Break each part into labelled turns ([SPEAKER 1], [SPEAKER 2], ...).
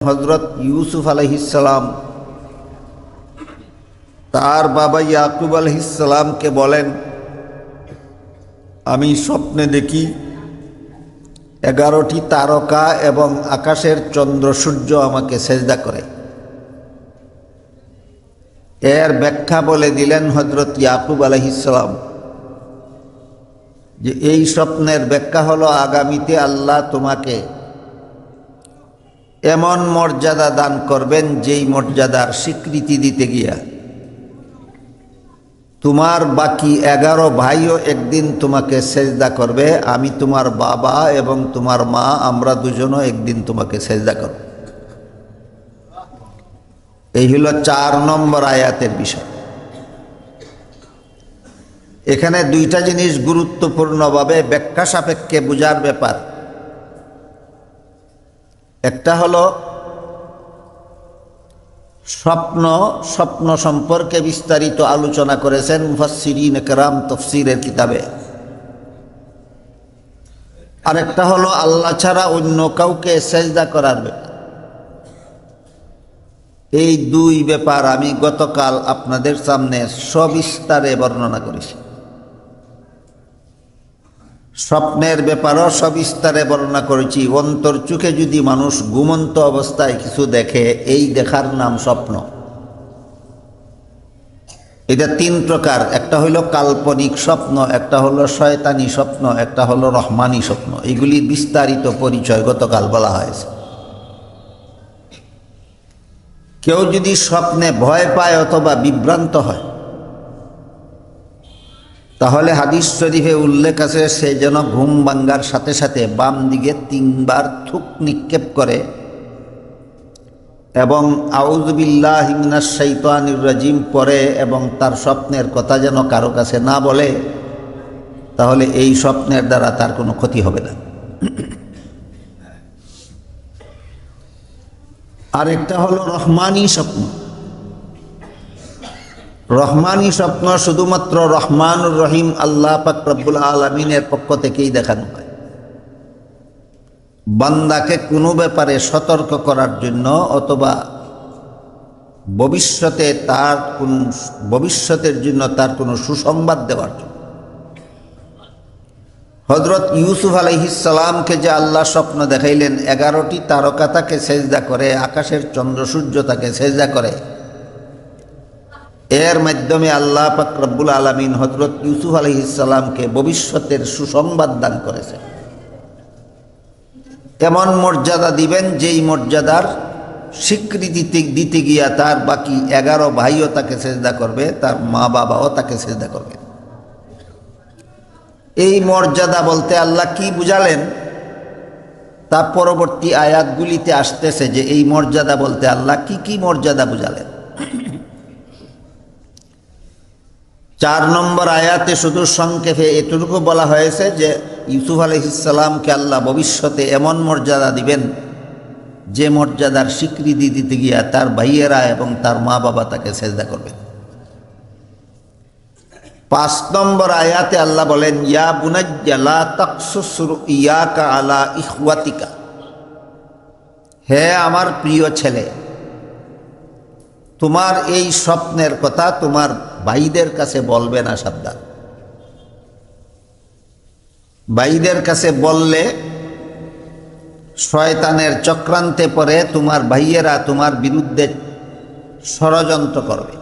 [SPEAKER 1] হযরত ইউসুফ আলাইহিস সালাম তার বাবা ইয়াকুব আলাইহিস সালামকে বলেন, আমি স্বপ্নে দেখি 11টি তারকা এবং আকাশের চন্দ্র সূর্য আমাকে সেজদা করে। এর ব্যাখ্যা বলে দিলেন হযরত ইয়াকুব আলাইহিস সালাম যে এই স্বপ্নের ব্যাখ্যা হলো আগামীতে আল্লাহ তোমাকে এমন মর্যাদা দান করবেন যেই মর্যাদার স্বীকৃতি দিতে গিয়া তোমার বাকি 11 ভাইও একদিন তোমাকে সেজদা করবে। আমি তোমার বাবা এবং তোমার মা, আমরা দুজনও একদিন তোমাকে সেজদা করব। এই হলো 4 নম্বর আয়াতের বিষয়। এখানে দুইটা জিনিস গুরুত্বপূর্ণভাবে ব্যাখ্যা সাপেক্ষে বোঝার ব্যাপার। একটা হলো স্বপ্ন সম্পর্কে বিস্তারিত আলোচনা করেছেন মুফাসসিরিন কেরাম তাফসীরের কিতাবে। আরেকটা হলো আল্লাহ ছাড়া অন্য কাউকে সেজদা করার ব্যাপার। এই দুই ব্যাপার আমি গতকাল আপনাদের সামনে সবিস্তারে বর্ণনা করেছি। স্বপ্নের ব্যাপারও সবিস্তারে বর্ণনা করেছি। অন্তর চোখে যদি মানুষ ঘুমন্ত অবস্থায় কিছু দেখে, এই দেখার নাম স্বপ্ন। এটা 3 প্রকার। একটা হলো কাল্পনিক স্বপ্ন, একটা হলো শয়তানি স্বপ্ন, একটা হলো রহমানি স্বপ্ন। এগুলি বিস্তারিত পরিচয় গতকাল বলা হয়েছে। কেউ যদি স্বপ্নে ভয় পায় অথবা বিভ্রান্ত হয়, তাহলে হাদিস শরীফে উল্লেখ আছে সে যেন ঘুম ভাঙ্গার সাথে সাথে বাম দিকে 3 বার থুক নিক্ষেপ করে এবং আউযু বিল্লাহি মিনাশ শাইতানির রাজিম পড়ে এবং তার স্বপ্নের কথা যেন কারো কাছে না বলে, তাহলে এই স্বপ্নের দ্বারা তার কোনো ক্ষতি হবে না। আরেকটা হলো রহমানি স্বপ্ন। রহমানি স্বপ্ন শুধুমাত্র রহমানুর রহিম আল্লাহ পাক রব্বুল আলামিনের পক্ষ থেকেই দেখানো হয়। বান্দাকে কোনো ব্যাপারে সতর্ক করার জন্য অথবা ভবিষ্যতের জন্য তার কোনো সুসংবাদ দেওয়ার জন্য। হযরত ইউসুফ আলাইহিস সালামকে যে আল্লাহ স্বপ্ন দেখাইলেন 11টি তারকা তাকে সেজদা করে, আকাশের চন্দ্র সূর্য তাকে সেজদা করে, এর মাধ্যমে আল্লাহ পাক রব্বুল আলামিন হযরত ইউসুফ আলাইহিস সালামকে ভবিষ্যতের সুসংবাদ দান করেছেন। এমন মর্যাদা দিবেন যেই মর্যাদার স্বীকৃতি দিতে গিয়া তার বাকি 11 ভাইও তাকে সেজদা করবে, তার মা বাবাও তাকে সেজদা করবে। এই মর্যাদা বলতে আল্লাহ কি বুঝালেন তা পরবর্তী আয়াতগুলিতে আসতেছে যে এই মর্যাদা বলতে আল্লাহ কি কি মর্যাদা বুঝালেন। 4 নম্বর আয়াতে শুধু সংক্ষেপে এটুকু বলা হয়েছে যে ইউসুফ আলাইহিস সালামকে আল্লাহ ভবিষ্যতে এমন মর্যাদা দিবেন যে মর্যাদার স্বীকৃতি দিতে গিয়া তার ভাইয়েরা এবং তার মা বাবা তাকে সেজদা করবে। 5 নম্বর আয়াতে আল্লাহ বলেন, ইয়া বুনাইয়া লা তাকসুস রুইয়াকা আলা ইখওয়াতিকা, হে আমার প্রিয় ছেলে, তোমার এই স্বপ্নের কথা তোমার ভাইদের কাছে বলবে না, সাবধান। ভাইদের কাছে বললে শয়তানের চক্রান্তে পড়ে তোমার ভাইয়েরা তোমার বিরুদ্ধে ষড়যন্ত্র করবে।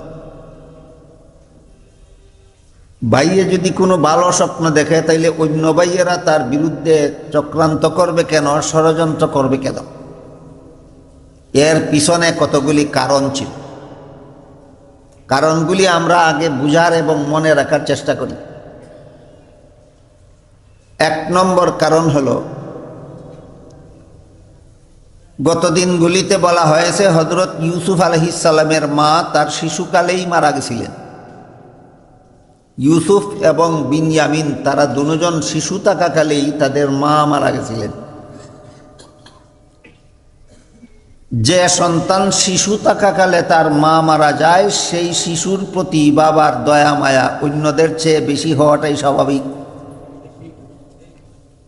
[SPEAKER 1] ভাইয়ে যদি কোনো ভালো স্বপ্ন দেখে তাইলে অন্য ভাইয়েরা তার বিরুদ্ধে চক্রান্ত করবে কেন, ষড়যন্ত্র করবে কেন? এর পিছনে কতগুলি কারণ ছিল। কারণগুলি আমরা আগে বুঝার এবং মনে রাখার চেষ্টা করি। 1 নম্বর কারণ হলো, গত দিনগুলিতে বলা হয়েছে হযরত ইউসুফ আলাইহিস সালামের মা তার শিশুকালেই মারা গেছিলেন। ইউসুফ এবং বিনয়ামিন তারা দুজন শিশু থাকাকালেই তাদের মা মারা গেছিলেন। যে সন্তান শিশু থাকাকালে তার মা মারা যায়, সেই শিশুর প্রতি বাবার দয়া মায়া অন্যদের চেয়ে বেশি হওয়াটাই স্বাভাবিক।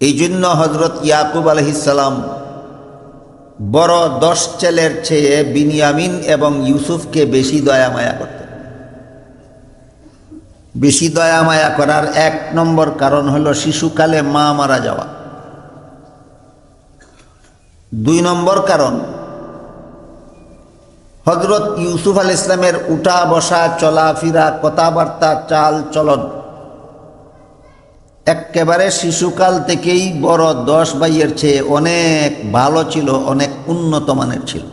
[SPEAKER 1] এই জন্য হযরত ইয়াকুব আলাইহিস সালাম বড় 10 ছেলের চেয়ে বিনিয়ামিন এবং ইউসুফকে বেশি দয়া মায়া করতেন। বেশি দয়া মায়া করার 1 নম্বর কারণ হলো শিশুকালে মা মারা যাওয়া। 2 নম্বর কারণ হযরত ইউসুফ আলাইহিস সালামের উঠা বসা চলাফেরা কথাবার্তা চাল চলন একেবারে শিশুকাল থেকেই বড় 10 ভাইয়ের চেয়ে অনেক ভালো ছিল, অনেক উন্নত মানের ছিল।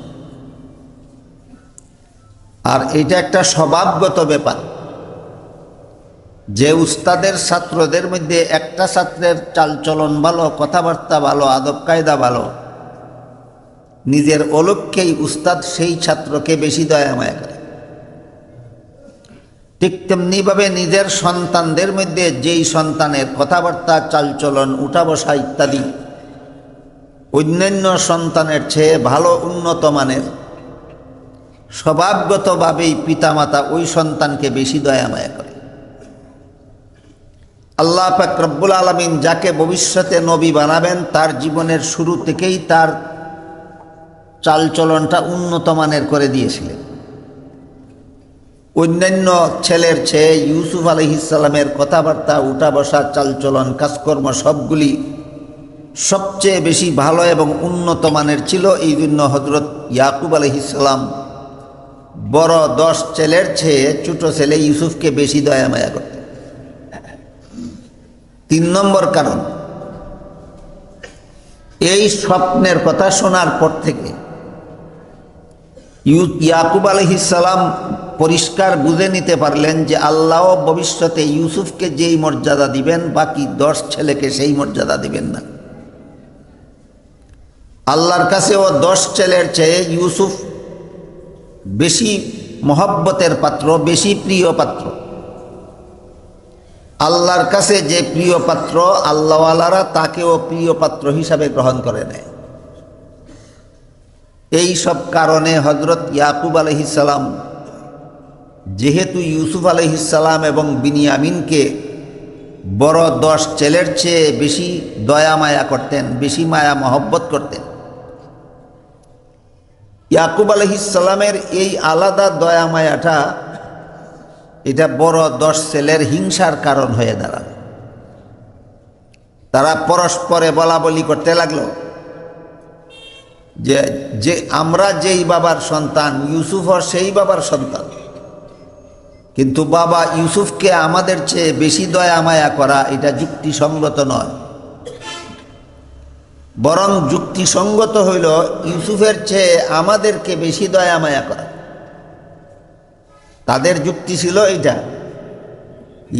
[SPEAKER 1] আর এটা একটা স্বভাবগত ব্যাপার যে উস্তাদের ছাত্রদের মধ্যে একটা ছাত্রের চালচলন ভালো, কথাবার্তা ভালো, আদব কায়দা ভালো, নিজের অলক্ষ্যেই উস্তাদ সেই ছাত্রকে বেশি দয়া মায়া করে। ঠিক তেমনিভাবে নিজের সন্তানদের মধ্যে যেই সন্তানের কথাবার্তা চালচলন উঠা বসা ইত্যাদি অন্যান্য সন্তানের চেয়ে ভালো উন্নত মানের, স্বভাবগতভাবেই পিতামাতা ওই সন্তানকে বেশি দয়া মায়া করে। আল্লাহ পাক রব্বুল আলামিন যাকে ভবিষ্যতে নবী বানাবেন তার জীবনের শুরু থেকেই তার চালচলনটা উন্নত মানের করে দিয়েছিলেন। অন্যান্য ছেলের চেয়ে ইউসুফ আলাইহিস সালামের কথাবার্তা উঠা বসা চালচলন কাজকর্ম সবগুলি সবচেয়ে বেশি ভালো এবং উন্নত মানের ছিল। এই জন্য হযরত ইয়াকুব আলাইহিস সালাম বড় 10 ছেলের চেয়ে ছোট ছেলে ইউসুফকে বেশি দয়া মায়া করতেন। 3 নম্বর কারণ, এই স্বপ্নের কথা শোনার পর থেকে ইয়াকুব আলাইহিস সালাম পরিষ্কার বুঝে নিতে পারলেন যে আল্লাহ ভবিষ্যতে ইউসুফকে যেই মর্যাদা দিবেন বাকি 10 ছেলেকে সেই মর্যাদা দিবেন না। আল্লাহর কাছেও 10 ছেলের চেয়ে ইউসুফ বেশি মহব্বতের পাত্র, বেশি প্রিয় পাত্র। আল্লাহর কাছে যে প্রিয় পাত্র, আল্লাহওয়ালারা তাকেও প্রিয় পাত্র হিসাবে গ্রহণ করে নেয়। এই সব কারণে হযরত ইয়াকুব আলাইহিস সালাম যেহেতু ইউসুফ আলাইহিস সালাম এবং বিনিয়ামিনকে বড় 10 ছেলের চেয়ে বেশি দয়া মায়া করতেন, বেশি মায়া মহব্বত করতেন, ইয়াকুব আলাইহিস সালামের এই আলাদা দয়া মায়াটা এটা বড় 10 ছেলের হিংসার কারণ হয়ে দাঁড়ালো। তারা পরস্পরে বলা বলি করতে লাগলো যে আমরা যেই বাবার সন্তান, ইউসুফও সেই বাবার সন্তান, কিন্তু বাবা ইউসুফকে আমাদের চেয়ে বেশি দয়া মায়া করা এটা যুক্তিসঙ্গত নয়। বরং যুক্তিসঙ্গত হইল ইউসুফের চেয়ে আমাদেরকে বেশি দয়া মায়া করা। তাদের যুক্তি ছিল এইটা,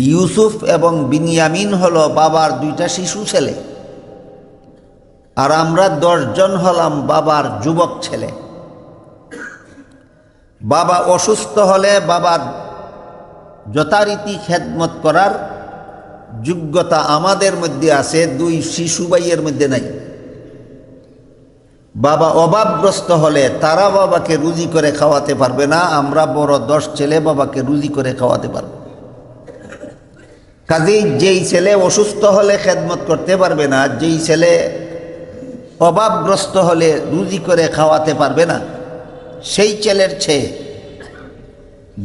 [SPEAKER 1] ইউসুফ এবং বিনিয়ামিন হলো বাবার 2টা শিশু ছেলে, আর আমরা 10 জন হলাম বাবার যুবক ছেলে। বাবা অসুস্থ হলে বাবার যথারীতি খেদমত করার যোগ্যতা আমাদের মধ্যে আছে, 2 শিশু ভাইয়ের মধ্যে নাই। বাবা অভাবগ্রস্ত হলে তারা বাবাকে রুজি করে খাওয়াতে পারবে না, আমরা বড় 10 ছেলে বাবাকে রুজি করে খাওয়াতে পারব। কাজেই যেই ছেলে অসুস্থ হলে খেদমত করতে পারবে না, যেই ছেলে অভাবগ্রস্ত হলে রুজি করে খাওয়াতে পারবে না, সেই ছেলের চেয়ে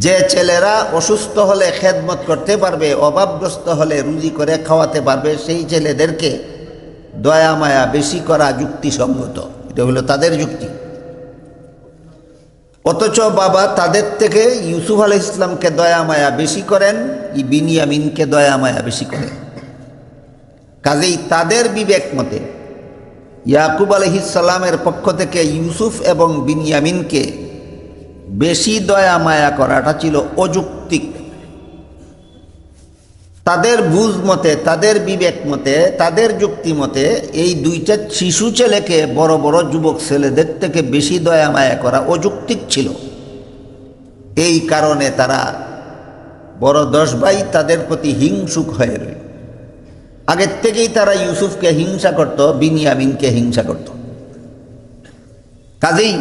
[SPEAKER 1] যে ছেলেরা অসুস্থ হলে খেদমত করতে পারবে, অভাবগ্রস্ত হলে রুজি করে খাওয়াতে পারবে, সেই ছেলেদেরকে দয়া মায়া বেশি করা যুক্তিসঙ্গত। এটা হলো তাদের যুক্তি। অথচ বাবা তাদের থেকে ইউসুফ আলাইহিস সালামকে দয়া মায়া বেশি করেন, বিনিয়ামিনকে দয়া মায়া বেশি করেন। কাজেই তাদের বিবেক মতে ইয়াকুব আলাইহিস সালামের পক্ষ থেকে ইউসুফ এবং বিনিয়ামিনকে বেশি দয়া মায়া করাটা ছিল অযৌক্তিক। তাদের বুঝ মতে, তাদের বিবেক মতে, তাদের যুক্তি মতে এই 2টা শিশু ছেলেকে বড় বড় যুবক ছেলেদের থেকে বেশি দয়া মায়া করা অযৌক্তিক ছিল। এই কারণে তারা বড় 10 ভাই তাদের প্রতি হিংসুক হয়ে রইল। আগের থেকেই তারা ইউসুফকে হিংসা করত, বিনিয়ামিনকে হিংসা করত। কাজেই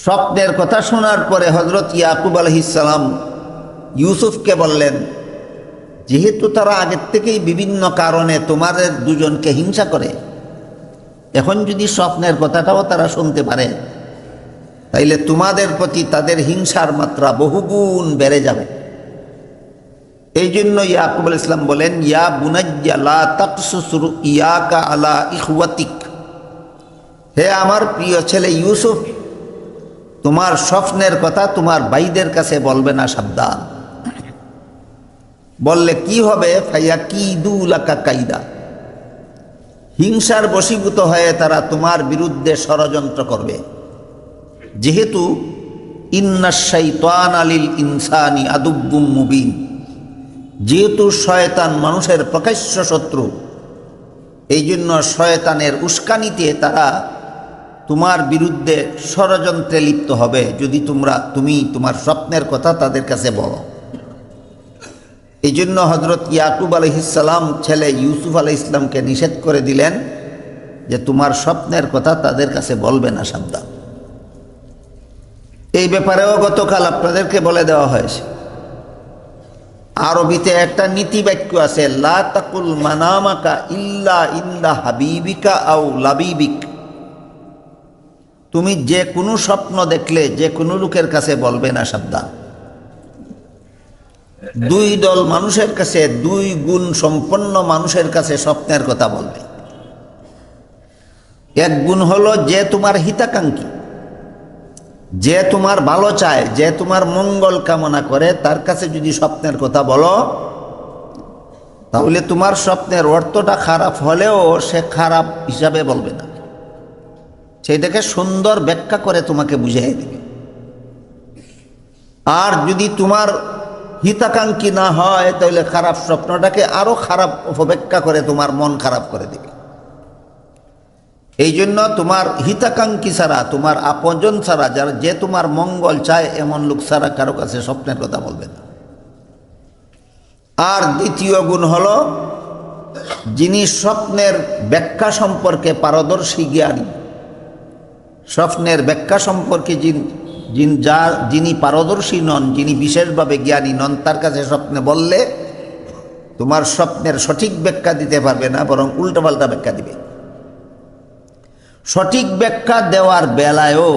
[SPEAKER 1] স্বপ্নের কথা শোনার পরে হযরত ইয়াকুব আলাইহিস সালাম ইউসুফকে বললেন, যেহেতু তারা আগের থেকেই বিভিন্ন কারণে তোমাদের দুজনকে হিংসা করে, এখন যদি স্বপ্নের কথাটাও তারা শুনতে পারে, তাইলে তোমাদের প্রতি তাদের হিংসার মাত্রা বহুগুণ বেড়ে যাবে। এই জন্য ইয়াকুব আলাইহিস সালাম বলেন, ইয়া বুনাইয়া লা তাকসুস রুইয়াকা আলা ইখওয়াতিক, হে আমার প্রিয় ছেলে ইউসুফ, তোমার স্বপ্নের কথা তোমার ভাইদের কাছে বলবে না, সাবধান। বললে কি হবে? ফায়াকিদু লাকা কাইদা, হিংসার বশীভূত হয়ে তারা তোমার বিরুদ্ধে ষড়যন্ত্র করবে। যেহেতু ইন্নাশ শাইতানা লিল ইনসানি আদুব্বুম মুবিন, যেহেতু শয়তান মানুষের প্রকাশ্য শত্রু, এই জন্য শয়তানের উস্কানিতে তারা তোমার বিরুদ্ধে ষড়যন্ত্রে লিপ্ত হবে যদি তুমি তোমার স্বপ্নের কথা তাদের কাছে বলো। এই জন্য হযরত ইয়াকুব আলাইহিস সালাম ছেলে ইউসুফ আলাইহিস সালামকে নিষেধ করে দিলেন যে তোমার স্বপ্নের কথা তাদের কাছে বলবে না, সাবধান। এই ব্যাপারেও গতকাল আপনাদেরকে বলে দেওয়া হয়েছে। আরবিতে একটা নীতি বাক্য আছে, লা তাকুল মানামাকা ইল্লা ইন্দা হাবিবিকা আও লাবিবিক, তুমি যে কোনো স্বপ্ন দেখলে যে কোনো লোকের কাছে বলবে না, সাবধান। দুই দল মানুষের কাছে, দুই গুণ সম্পন্ন মানুষের কাছে স্বপ্নের কথা বলবে। এক গুণ হলো যে তোমার হিতাকাঙ্ক্ষী, যে তোমার ভালো চায়, যে তোমার মঙ্গল কামনা করে, তার কাছে যদি স্বপ্নের কথা বলো, তাহলে তোমার স্বপ্নের অর্থটা খারাপ হলেও সে খারাপ হিসাবে বলবে না, সেইটাকে সুন্দর ব্যাখ্যা করে তোমাকে বুঝিয়ে দেবে। আর যদি তোমার হিতাকাঙ্ক্ষী না হয়, তাহলে খারাপ স্বপ্নটাকে আরো খারাপ অপব্যাখ্যা করে তোমার মন খারাপ করে দেবে। এই জন্য তোমার হিতাকাঙ্ক্ষী ছাড়া, তোমার আপনজন ছাড়া, যারা যে তোমার মঙ্গল চায় এমন লোক ছাড়া কারো কাছে স্বপ্নের কথা বলবে না। আর দ্বিতীয় গুণ হলো, যিনি স্বপ্নের ব্যাখ্যা সম্পর্কে পারদর্শী জ্ঞানী, স্বপ্নের ব্যাখ্যা সম্পর্কে যিনি পারদর্শী নন, যিনি বিশেষভাবে জ্ঞানী নন, তার কাছে স্বপ্নে বললে তোমার স্বপ্নের সঠিক ব্যাখ্যা দিতে পারবে না, বরং উল্টোপাল্টা ব্যাখ্যা দিবে। সঠিক ব্যাখ্যা দেওয়ার বেলায়ও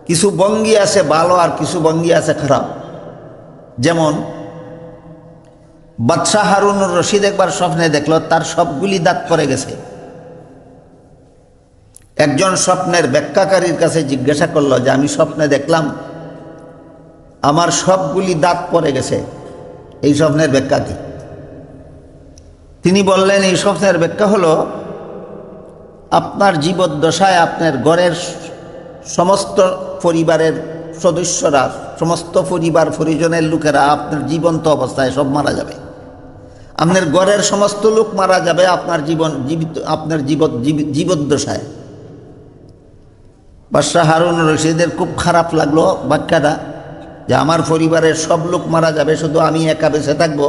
[SPEAKER 1] কিছু ভঙ্গি আছে ভালো আর কিছু ভঙ্গি আছে খারাপ। যেমন বাদশাহ হারুনুর রশিদ একবার স্বপ্নে দেখলো তার সবগুলি দাঁত পড়ে গেছে। একজন স্বপ্নের ব্যাখ্যাকারীর কাছে জিজ্ঞাসা করলো যে আমি স্বপ্নে দেখলাম আমার সবগুলি দাঁত পড়ে গেছে, এই স্বপ্নের ব্যাখ্যা কি? তিনি বললেন, এই স্বপ্নের ব্যাখ্যা হলো, আপনার জীবদ্দশায় আপনার ঘরের সমস্ত পরিবারের সদস্যরা, সমস্ত পরিবার পরিজনের লোকেরা আপনার জীবন্ত অবস্থায় সব মারা যাবে। আপনার ঘরের সমস্ত লোক মারা যাবে আপনার জীবদ্দশায়। বাদশাহ হারুন রশিদের খুব খারাপ লাগলো ব্যাখ্যাটা, যে আমার পরিবারের সব লোক মারা যাবে, শুধু আমি একা বেঁচে থাকবো।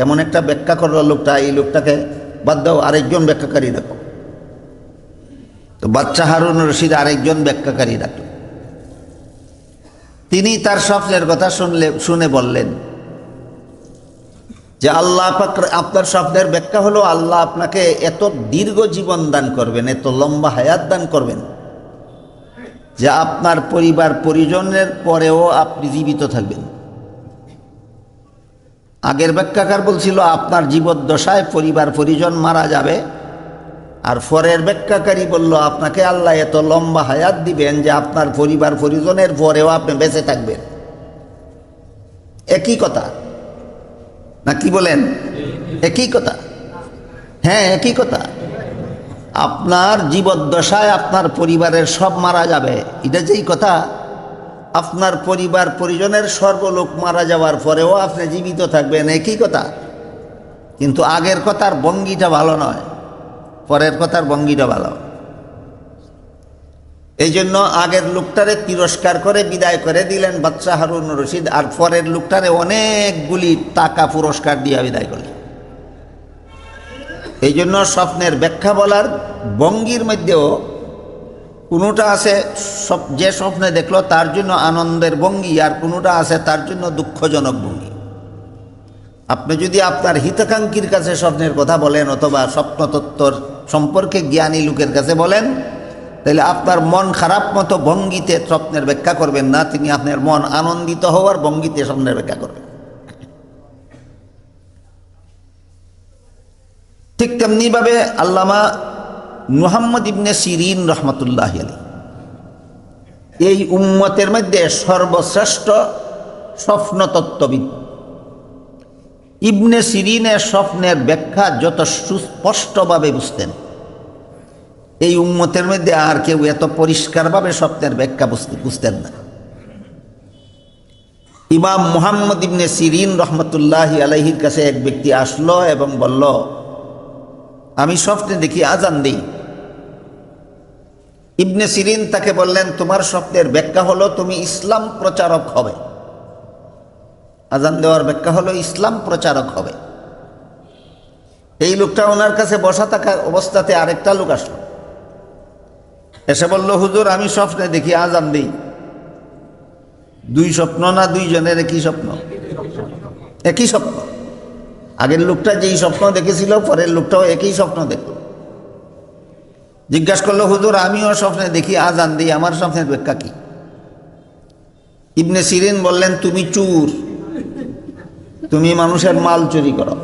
[SPEAKER 1] এমন একটা ব্যাখ্যা করলো লোকটা, এই লোকটাকে বাদ দাও, আরেকজন ব্যাখ্যাকারী দেখো। তো বাদশাহ হারুন রশিদ আরেকজন ব্যাখ্যাকারী ডাকল। তিনি তার স্বপ্নের কথা শুনে বললেন যে আল্লাহ পাক, আপনার স্বপ্নের ব্যাখ্যা হলো আল্লাহ আপনাকে এত দীর্ঘ জীবন দান করবেন, এত লম্বা হায়াত দান করবেন যে আপনার পরিবার পরিজনের পরেও আপনি জীবিত থাকবেন। আগের ব্যাখ্যাকার বলছিল আপনার জীবদ্দশায় পরিবার পরিজন মারা যাবে, আর পরের ব্যাখ্যাকারী বলল আপনাকে আল্লাহ এত লম্বা হায়াত দিবেন যে আপনার পরিবার পরিজনের পরেও আপনি বেঁচে থাকবেন। একই কথা না কি বলেন? একই কথা। হ্যাঁ, একই কথা। আপনার জীবদ্দশায় আপনার পরিবারের সব মারা যাবে, এটা যেই কথা, আপনার পরিবার পরিজনের সর্বলোক মারা যাওয়ার পরেও আপনি জীবিত থাকবেন, একই কথা। কিন্তু আগের কথার ভঙ্গিটা ভালো নয়, পরের কথার ভঙ্গিটা ভালো। এই জন্য আগের লোকটারে তিরস্কার করে বিদায় করে দিলেন বাদশাহ হারুন রশিদ, আর পরের লোকটারে অনেকগুলি টাকা পুরস্কার দিয়ে বিদায় করলেন। এই জন্য স্বপ্নের ব্যাখ্যা বলার ভঙ্গির মধ্যেও কোনোটা আছে যে স্বপ্নে দেখলো তার জন্য আনন্দের ভঙ্গি, আর কোনোটা আছে তার জন্য দুঃখজনক ভঙ্গি। আপনি যদি আপনার হিতাকাঙ্ক্ষীর কাছে স্বপ্নের কথা বলেন অথবা স্বপ্নতত্ত্বর সম্পর্কে জ্ঞানী লোকের কাছে বলেন, তাহলে আপনার মন খারাপ মতো ভঙ্গিতে স্বপ্নের ব্যাখ্যা করবেন না, তিনি আপনার মন আনন্দিত হওয়ার ভঙ্গিতে স্বপ্নের ব্যাখ্যা করবেন। ঠিক তেমনিভাবে আল্লামা মুহাম্মদ ইবনে সিরিন রহমতুল্লাহ আলাইহি এই উম্মতের মধ্যে সর্বশ্রেষ্ঠ স্বপ্নতত্ত্ববিদ। ইবনে সিরিনের স্বপ্নের ব্যাখ্যা যত সুস্পষ্টভাবে বুঝতেন, এই উম্মতের মধ্যে আর কেউ এত পরিষ্কারভাবে স্বপ্নের ব্যাখ্যা বুঝতেন না। ইমাম মুহাম্মদ ইবনে সিরিন রহমতুল্লাহ আলাইহির কাছে এক ব্যক্তি আসলো এবং বলল, আমি স্বপ্নে দেখি আজান দিই। ইবনে সিরিন তাকে বললেন, তোমার স্বপ্নের ব্যাখ্যা হলো তুমি ইসলাম প্রচারক হবে। আজান দেওয়ার ব্যাখ্যা হলো ইসলাম প্রচারক হবে। এই লোকটা ওনার কাছে বসা থাকার অবস্থাতে আরেকটা লোক আসলো, এসে বলল, হুজুর আমি স্বপ্নে দেখি আজান দিই। দুই স্বপ্ন না দুইজনের একই স্বপ্ন? একই স্বপ্ন। আগের লোকটা যেই স্বপ্ন দেখেছিল, পরের লোকটাও একই স্বপ্ন দেখল। জিজ্ঞাসা করলো, হুজুর আমিও স্বপ্নে দেখি আজান দিই, আমার স্বপ্নের ব্যাখ্যা কি? ইবনে সিরিন বললেন, তুমি চুর, তুমি মানুষের মাল চুরি করো।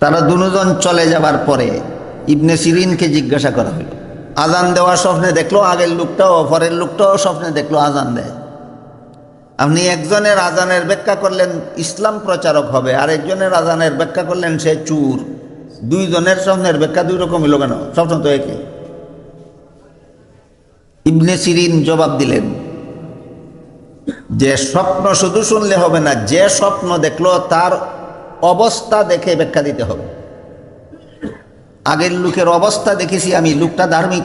[SPEAKER 1] তারা দুজন চলে যাবার পরে ইবনে সিরিনকে জিজ্ঞাসা করা হলো, আজান দেওয়ার স্বপ্নে দেখলো, আগের লোকটাও পরের লোকটাও স্বপ্নে দেখলো আজান দেয়। আপনি একজনের আজানের ব্যাখ্যা করলেন ইসলাম প্রচারক হবে, আর একজনের আজানের ব্যাখ্যা করলেন সে চুর। দুইজনের স্বপ্নের ব্যাখ্যা দুই রকম হলো কেন? স্বপ্ন তো একই। ইবনে সিরিন জবাব দিলেন যে স্বপ্ন শুধু শুনলে হবে না, যে স্বপ্ন দেখলো তার অবস্থা দেখে ব্যাখ্যা দিতে হবে। আগের লোকের অবস্থা দেখেছি আমি, লোকটা ধার্মিক,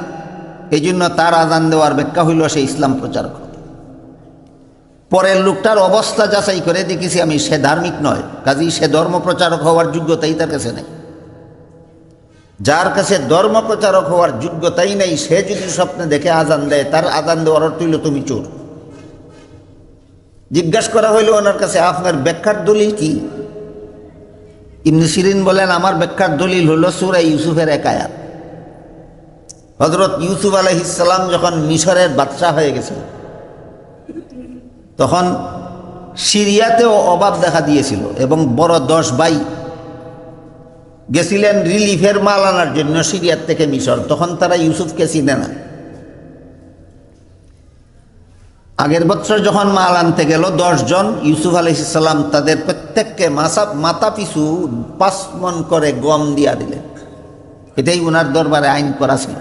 [SPEAKER 1] এই জন্য তার আজান দেওয়ার ব্যাখ্যা হইল সে ইসলাম প্রচারক হবে। পরের লোকটার অবস্থা যাচাই করে দেখেছি আমি, সে ধার্মিক নয়, কাজেই সে ধর্ম প্রচারক হওয়ার যোগ্যতাই তার কাছে নেই। যার কাছে ধর্ম প্রচারক হওয়ার যোগ্যতাই নেই, সে যদি স্বপ্নে দেখে আজান দেয়, তার আজান দেওয়ার অর্থ হইল তুমি চোর। জিজ্ঞাসা করা হইল ওনার কাছে, আপনার ব্যাখ্যার দলিল কি? ইবনে সিরিন বলেন, আমার ব্যাখ্যার দলিল হলো সূরা ইউসুফের এক আয়াত। হযরত ইউসুফ আলাইহিস সালাম যখন মিশরের বাদশা হয়ে গেছিল, তখন সিরিয়াতেও অভাব দেখা দিয়েছিল এবং বড় 10 ভাই গেছিলেন রিলিফের মাল আনার জন্য সিরিয়ার থেকে মিশর। তখন তারা ইউসুফকে চিনে না। আগের বছর যখন মাল আনতে গেল 10 জন, ইউসুফ আলাইহিস সালাম তাদের প্রত্যেককে মাথা পিছু 5 মণ করে গম দিয়া দিলেন। এটাই ওনার দরবারে আইন করা ছিল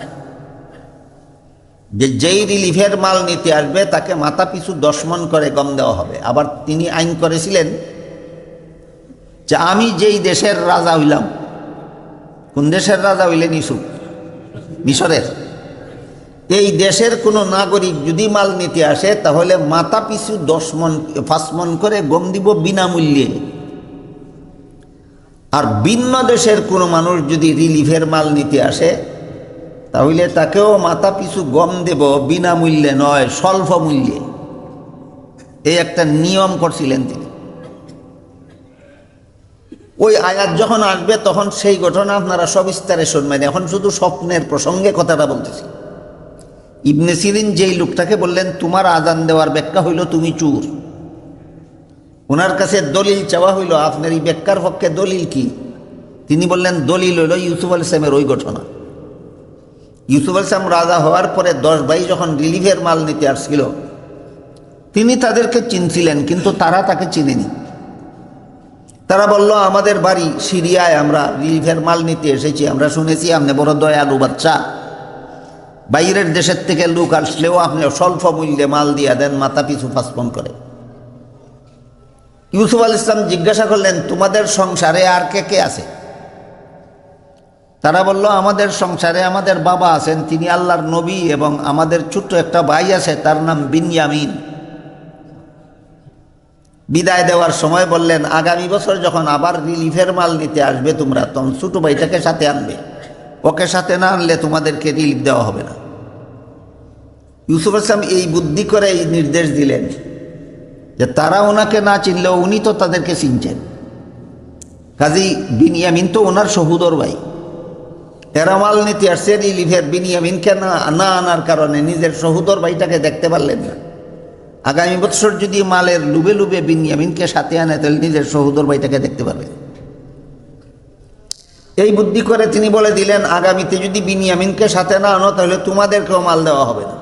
[SPEAKER 1] যে যেই রিলিফের মাল নিতে আসবে তাকে মাথা পিছু 10 মণ করে গম দেওয়া হবে। আবার তিনি আইন করেছিলেন যে আমি যেই দেশের রাজা হইলাম, কোন দেশের রাজা হইলেন? ইউসুফ, মিশরের। এই দেশের কোনো নাগরিক যদি মাল নিতে আসে তাহলে মাথা পিছু 5 মণ করে গম দিব বিনামূল্যে। আর ভিন্ন দেশের কোনো মানুষ যদি রিলিফের মাল নিতে আসে তাহলে তাকেও মাথা পিছু গম দেব, বিনামূল্যে নয়, স্বল্প মূল্যে। এই একটা নিয়ম করছিলেন তিনি। ওই আয়াত যখন আসবে তখন সেই ঘটনা আপনারা সবিস্তারে শুনবেন। এখন শুধু স্বপ্নের প্রসঙ্গে কথাটা বলতেছি। ইবনে সিরিন যেই লোকটাকে বললেন তোমার আজান দেওয়ার ব্যাখ্যা হইল তুমি চোর, ওনার কাছে দলিল চাওয়া হইল, আপনার এই ব্যাখ্যার পক্ষে দলিল কি? তিনি বললেন দলিল হইল ইউসুফ আলাইহিস সালামের ওই ঘটনা। ইউসুফ আলাইহিস সালাম রাজা হওয়ার পরে 10 ভাই যখন রিলিফের মাল নিতে আসছিল, তিনি তাদেরকে চিনছিলেন কিন্তু তারা তাকে চিনেনি। তারা বলল, আমাদের বাড়ি সিরিয়ায়, আমরা রিলিফের মাল নিতে এসেছি, আমরা শুনেছি আপনি বড় দয়ালু বাচ্চা, বাইরের দেশের থেকে লোক আসলেও আপনি স্বল্প মূল্যে মাল দিয়া দেন, মাথা পিছু 5 মণ করে। ইউসুফ আলাইহিস সালাম জিজ্ঞাসা করলেন, তোমাদের সংসারে আর কে কে আছে? তারা বলল, আমাদের সংসারে আমাদের বাবা আছেন, তিনি আল্লাহর নবী, এবং আমাদের ছোট্ট একটা ভাই আছে, তার নাম বিনয়ামিন। বিদায় দেওয়ার সময় বললেন, আগামী বছর যখন আবার রিলিফের মাল নিতে আসবে তোমরা, তখন ছোট ভাইটাকে সাথে আনবে, ওকে সাথে না আনলে তোমাদেরকে রিলিফ দেওয়া হবে না। ইউসুফ আলাইহিস সালাম এই বুদ্ধি করে এই নির্দেশ দিলেন যে তারা ওনাকে না চিনলেও উনি তো তাদেরকে চিনছেন। কাজী বিনিয়ামিন তো ওনার সহোদর ভাই, এরা মাল নিতে আসছে রিলিফের, বিনিয়ামিনকে না আনার কারণে নিজের সহোদর ভাইটাকে দেখতে পারলেন না। আগামী বছর যদি মালের লুবে লুবে বিনিয়ামিনকে সাথে আনে তাহলে নিজের সহোদর ভাইটাকে দেখতে পারবেন। এই বুদ্ধি করে তিনি বলে দিলেন, আগামীতে যদি বিনিয়ামিনকে সাথে না আনো তাহলে তোমাদেরকেও মাল দেওয়া হবে না।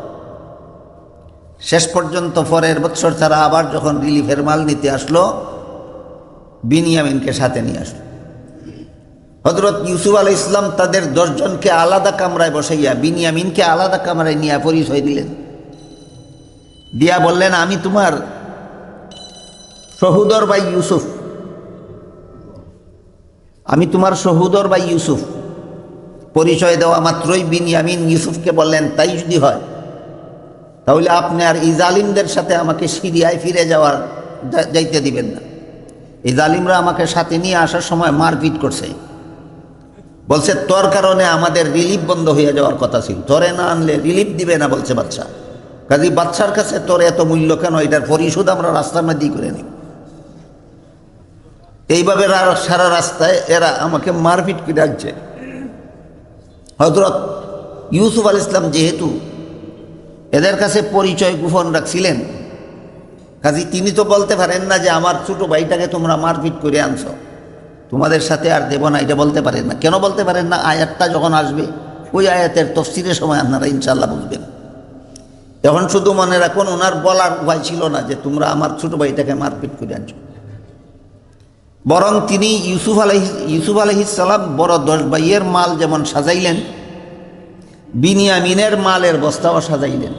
[SPEAKER 1] শেষ পর্যন্ত পরের বছর তারা আবার যখন রিলিফের মাল নিতে আসলো, বিনিয়ামিনকে সাথে নিয়ে আসলো। হযরত ইউসুফ আলাইহিস সালাম তাদের 10 জনকে আলাদা কামরায় বসাইয়া বিনিয়ামিনকে আলাদা কামরায় নিয়ে পরিচয় দিলেন, দিয়া বললেন, আমি তোমার সহোদর ভাই ইউসুফ, আমি তোমার সহোদর ভাই ইউসুফ। পরিচয় দেওয়া মাত্রই বিনিয়ামিন ইউসুফকে বললেন, তাই যদি হয় তাহলে আপনি আর এই জালিমদের সাথে আমাকে সিরিয়ায় ফিরে যাইতে দিবেন না। এই জালিমরা আমাকে সাথে নিয়ে আসার সময় মারপিট করছে, বলছে তোর কারণে আমাদের রিলিফ বন্ধ হয়ে যাওয়ার কথা ছিল, তোরে না আনলে রিলিফ দিবে না বলছে বাচ্চা। কাজী বাচ্চার কাছে তোর এত মূল্য কেন, এটার পরিশোধ আমরা রাস্তার মধ্যেই করে নিই। এইভাবে সারা রাস্তায় এরা আমাকে মারপিট করে রাখছে। হযরত ইউসুফ আলাইহিস সালাম যেহেতু এদের কাছে পরিচয় গোপন রাখছিলেন, কাজী তিনি তো বলতে পারেন না যে আমার ছোট ভাইটাকে তোমরা মারপিট করে আনছো, তোমাদের সাথে আর দেব না, এটা বলতে পারেন না। কেন বলতে পারেন না? আয়াতটা যখন আসবে ওই আয়াতের তাফসীরের সময় আপনারা ইনশাআল্লাহ বুঝবেন। তখন শুধু মনে রাখুন, ওনার বলার উপায় ছিল না যে তোমরা আমার ছোট ভাইটাকে মারপিট করে আনছো, বরং তিনি ইউসুফ আলাইহিস সালাম বড় 10 ভাইয়ের মাল যেমন সাজাইলেন, বিনিয়ামিনের মালের বস্তাও সাজাইলেন।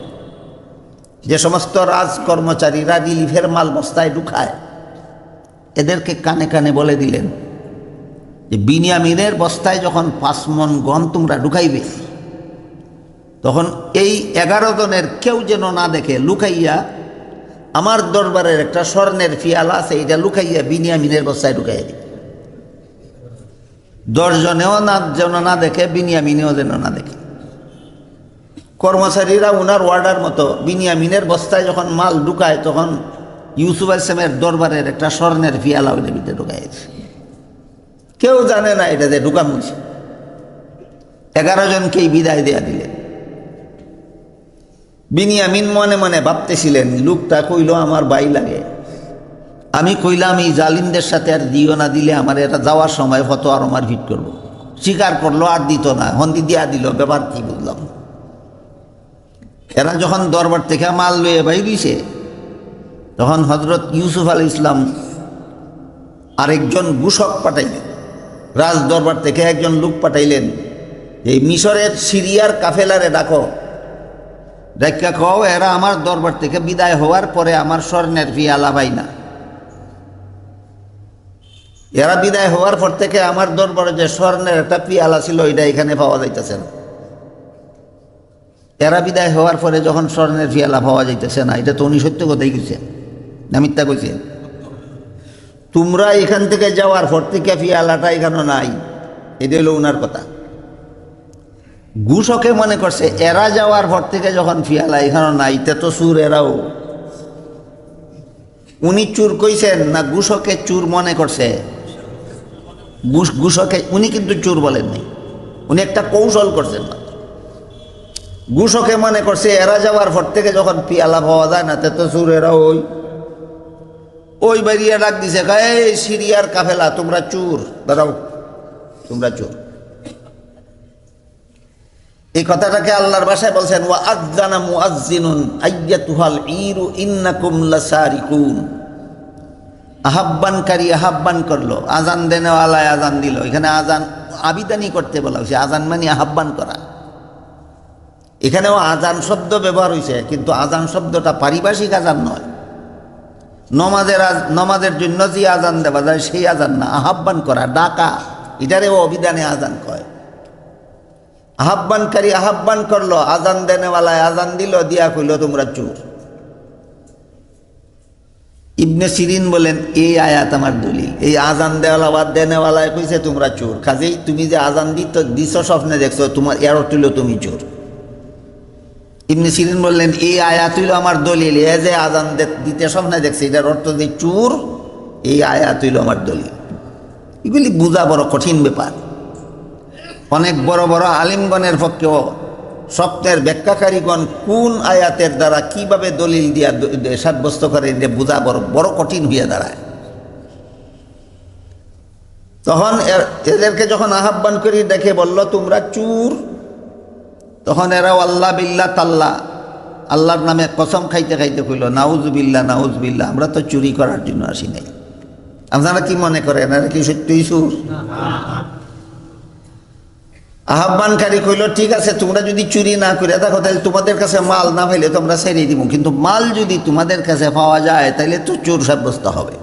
[SPEAKER 1] যে সমস্ত রাজকর্মচারীরা রিলিফের মাল বস্তায় ঢুকায়, এদেরকে কানে কানে বলে দিলেন যে বিনিয়ামিনের বস্তায় যখন 5 মণ গম তোমরা ঢুকাইবে, তখন এই 11 জনের কেউ যেন না দেখে, লুকাইয়া আমার দরবারের একটা স্বর্ণের ফিয়ালা আছে, এটা লুকাইয়া বিনিয়ামিনের বস্তায় ঢুকাইয়া দিবে। 10 জনেও যেন না দেখে, বিনিয়ামিনেও যেন না দেখে। কর্মচারীরা ওনার ওয়ার্ডার মতো বিনিয়ামিনের বস্তায় যখন মাল ঢুকায়, তখন ইউসুফ আলাইহিস সালামের দরবারের একটা স্বর্ণের ফিয়ালা ওইটা ভিতরে ঢুকাইছে। কেউ জানে না এটা যে ঢুকানো হয়েছে। 11 জনকেই বিদায় দেয়া দিলেন। বিনিয়ামিন মনে মনে ভাবতেছিলেন, লোকটা কইল আমার ভাই লাগে, আমি কইলাম এই জালিমদের সাথে আর দিও না, দিলে আমার এটা যাওয়ার সময় ফটো আর আমার ভিট করবো। স্বীকার করলো, আর দিত না, হন্দি দিয়া দিল, ব্যাপার কি বুঝলাম। এরা যখন দরবার থেকে মাল লইয়ে বাইরিছে, তখন হযরত ইউসুফ আলাইহিস সালাম আরেকজন ঘোষক পাঠাইলেন, রাজ দরবার থেকে একজন লোক পাঠাইলেন, এই মিশরের সিরিয়ার কাফেলারে ডাকো, ডাক্কা কও এরা আমার দরবার থেকে বিদায় হওয়ার পরে আমার স্বর্ণের ফিয়ালা পাই না। এরা বিদায় হওয়ার পর থেকে আমার দরবারে যে স্বর্ণের একটা পিয়ালা ছিল ওইটা এখানে পাওয়া যাইতেছে না। এরা বিদায় হওয়ার পরে যখন স্বর্ণের পিয়ালা পাওয়া যাইতেছে না, এটা তো উনি সত্য কথাই কইছেন না মিথ্যা কইছেন? তোমরা এখান থেকে যাওয়ার পর থেকে পিয়ালাটা এখানে নাই, এটা হলো উনার কথা। ঘুষকে মনে করছে এরা যাওয়ার পর থেকে যখন পিয়ালা এখানে নাই, তে তো চুর এরাও। উনি চুর কইছেন না ঘুষকে চুর মনে করছে? ঘুষকে উনি কিন্তু চুর বলেন নাই, উনি একটা কৌশল করছেন না। ঘুষকে মনে করছে এরা যাওয়ার পর থেকে যখন পিয়ালা পাওয়া যায় না, তে তো চুর এরাও। ওই বাড়িয়া ডাক দিছে, এই সিরিয়ার কাফেলা তোমরা চুর, দাঁড়াও, তোমরা চোর। এই কথাটাকে আল্লাহর ভাষায় বলছেন, ওয়া আযযানা মুআযযিনুন আইয়াতুহাল ঈরু ইন্নাকুম লাসারিকুন। আহ্বানকারী আহ্বান করলো, আজান দেনেওয়ালায় আজান দিল। এখানে আজান আবিদানি করতে বলা হয়েছে, আজান মানে আহ্বান করা। এখানেও আজান শব্দ ব্যবহার হয়েছে, কিন্তু আজান শব্দটা পারিভাষিক আজান নয়। নমাজের জন্য যে আজান দেওয়া যায় সেই আজান না, আহ্বান করা, ডাকা, এটারেও অভিধানে আজান কয়। আহ্বানকারী আহ্বান করলো, আজান দেনেওয়ালায় আজান দিল, দিয়া কইল তোমরা চোর। ইবনে সিরিন বলেন, এই আয়াত আমার দলিল। এই আজান দেওয়ালা বা দেনেওয়ালায় কইছে তোমরা চোর, কাজেই তুমি যে আজান দিছ স্বপ্নে দেখছো, তোমার এর অর্থ হইল তুমি চোর। ইবনে সিরিন বললেন, এই আয়াত হইল আমার দলিল। এ যে আজান দিতে স্বপ্নে দেখছে, এটার অর্থ যে চোর, এই আয়াত হইল আমার দলিল। এগুলি বোঝা বড় কঠিন ব্যাপার। অনেক বড় বড় আলিমগণের পক্ষেও স্বপ্নের ব্যাখ্যাকারীগণ কোন আয়াতের দ্বারা কিভাবে দলিল দিয়া সাব্যস্ত করে যে বোঝা বড় বড় কঠিন হইয়া দাঁড়ায়। তখন এদেরকে যখন আহ্বান করি দেখে বলল তোমরা চুর, তখন এরাও আল্লাহ বিল্লাহ তাল্লাহ আল্লাহর নামে কসম খাইতে খাইতে কইল নাউজুবিল্লাহ নাউজুবিল্লাহ, আমরা তো চুরি করার জন্য আসি নাই। আপনারা কি মনে করেন এরা কি সত্যই চুর? আহ্বানকারী কইল ঠিক আছে, তোমরা যদি চুরি না করে দেখো তাহলে তোমাদের কাছে মাল না পাইলে তোমরা ছেড়ে দিব, কিন্তু মাল যদি তোমাদের কাছে পাওয়া যায় তাহলে তো চোর সাব্যস্ত হবে।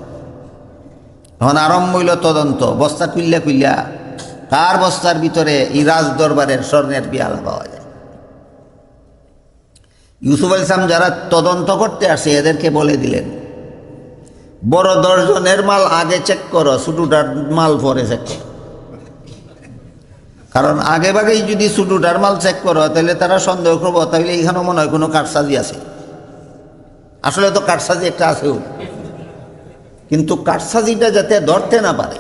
[SPEAKER 1] এখন আরম্ভ হইল তদন্ত, বস্তা খুললা খুললা কার বস্তার ভিতরে এই রাজ দরবারের স্বর্ণের পিয়ালা পাওয়া যায়। ইউসুফ আলাইহিস সালাম যারা তদন্ত করতে আসে এদেরকে বলে দিলেন, বড় 10 জনের মাল আগে চেক করো, ছোটটার মাল পরে চেক করো। কারণ আগে ভাগেই যদি ছোটটার মাল চেক করো তাহলে তারা সন্দেহ করবো তাহলে এইখানেও মনে হয় কোনো কারসাজি আছে। আসলে তো কারসাজি একটা আছেও, কিন্তু কারসাজিটা যাতে ধরতে না পারে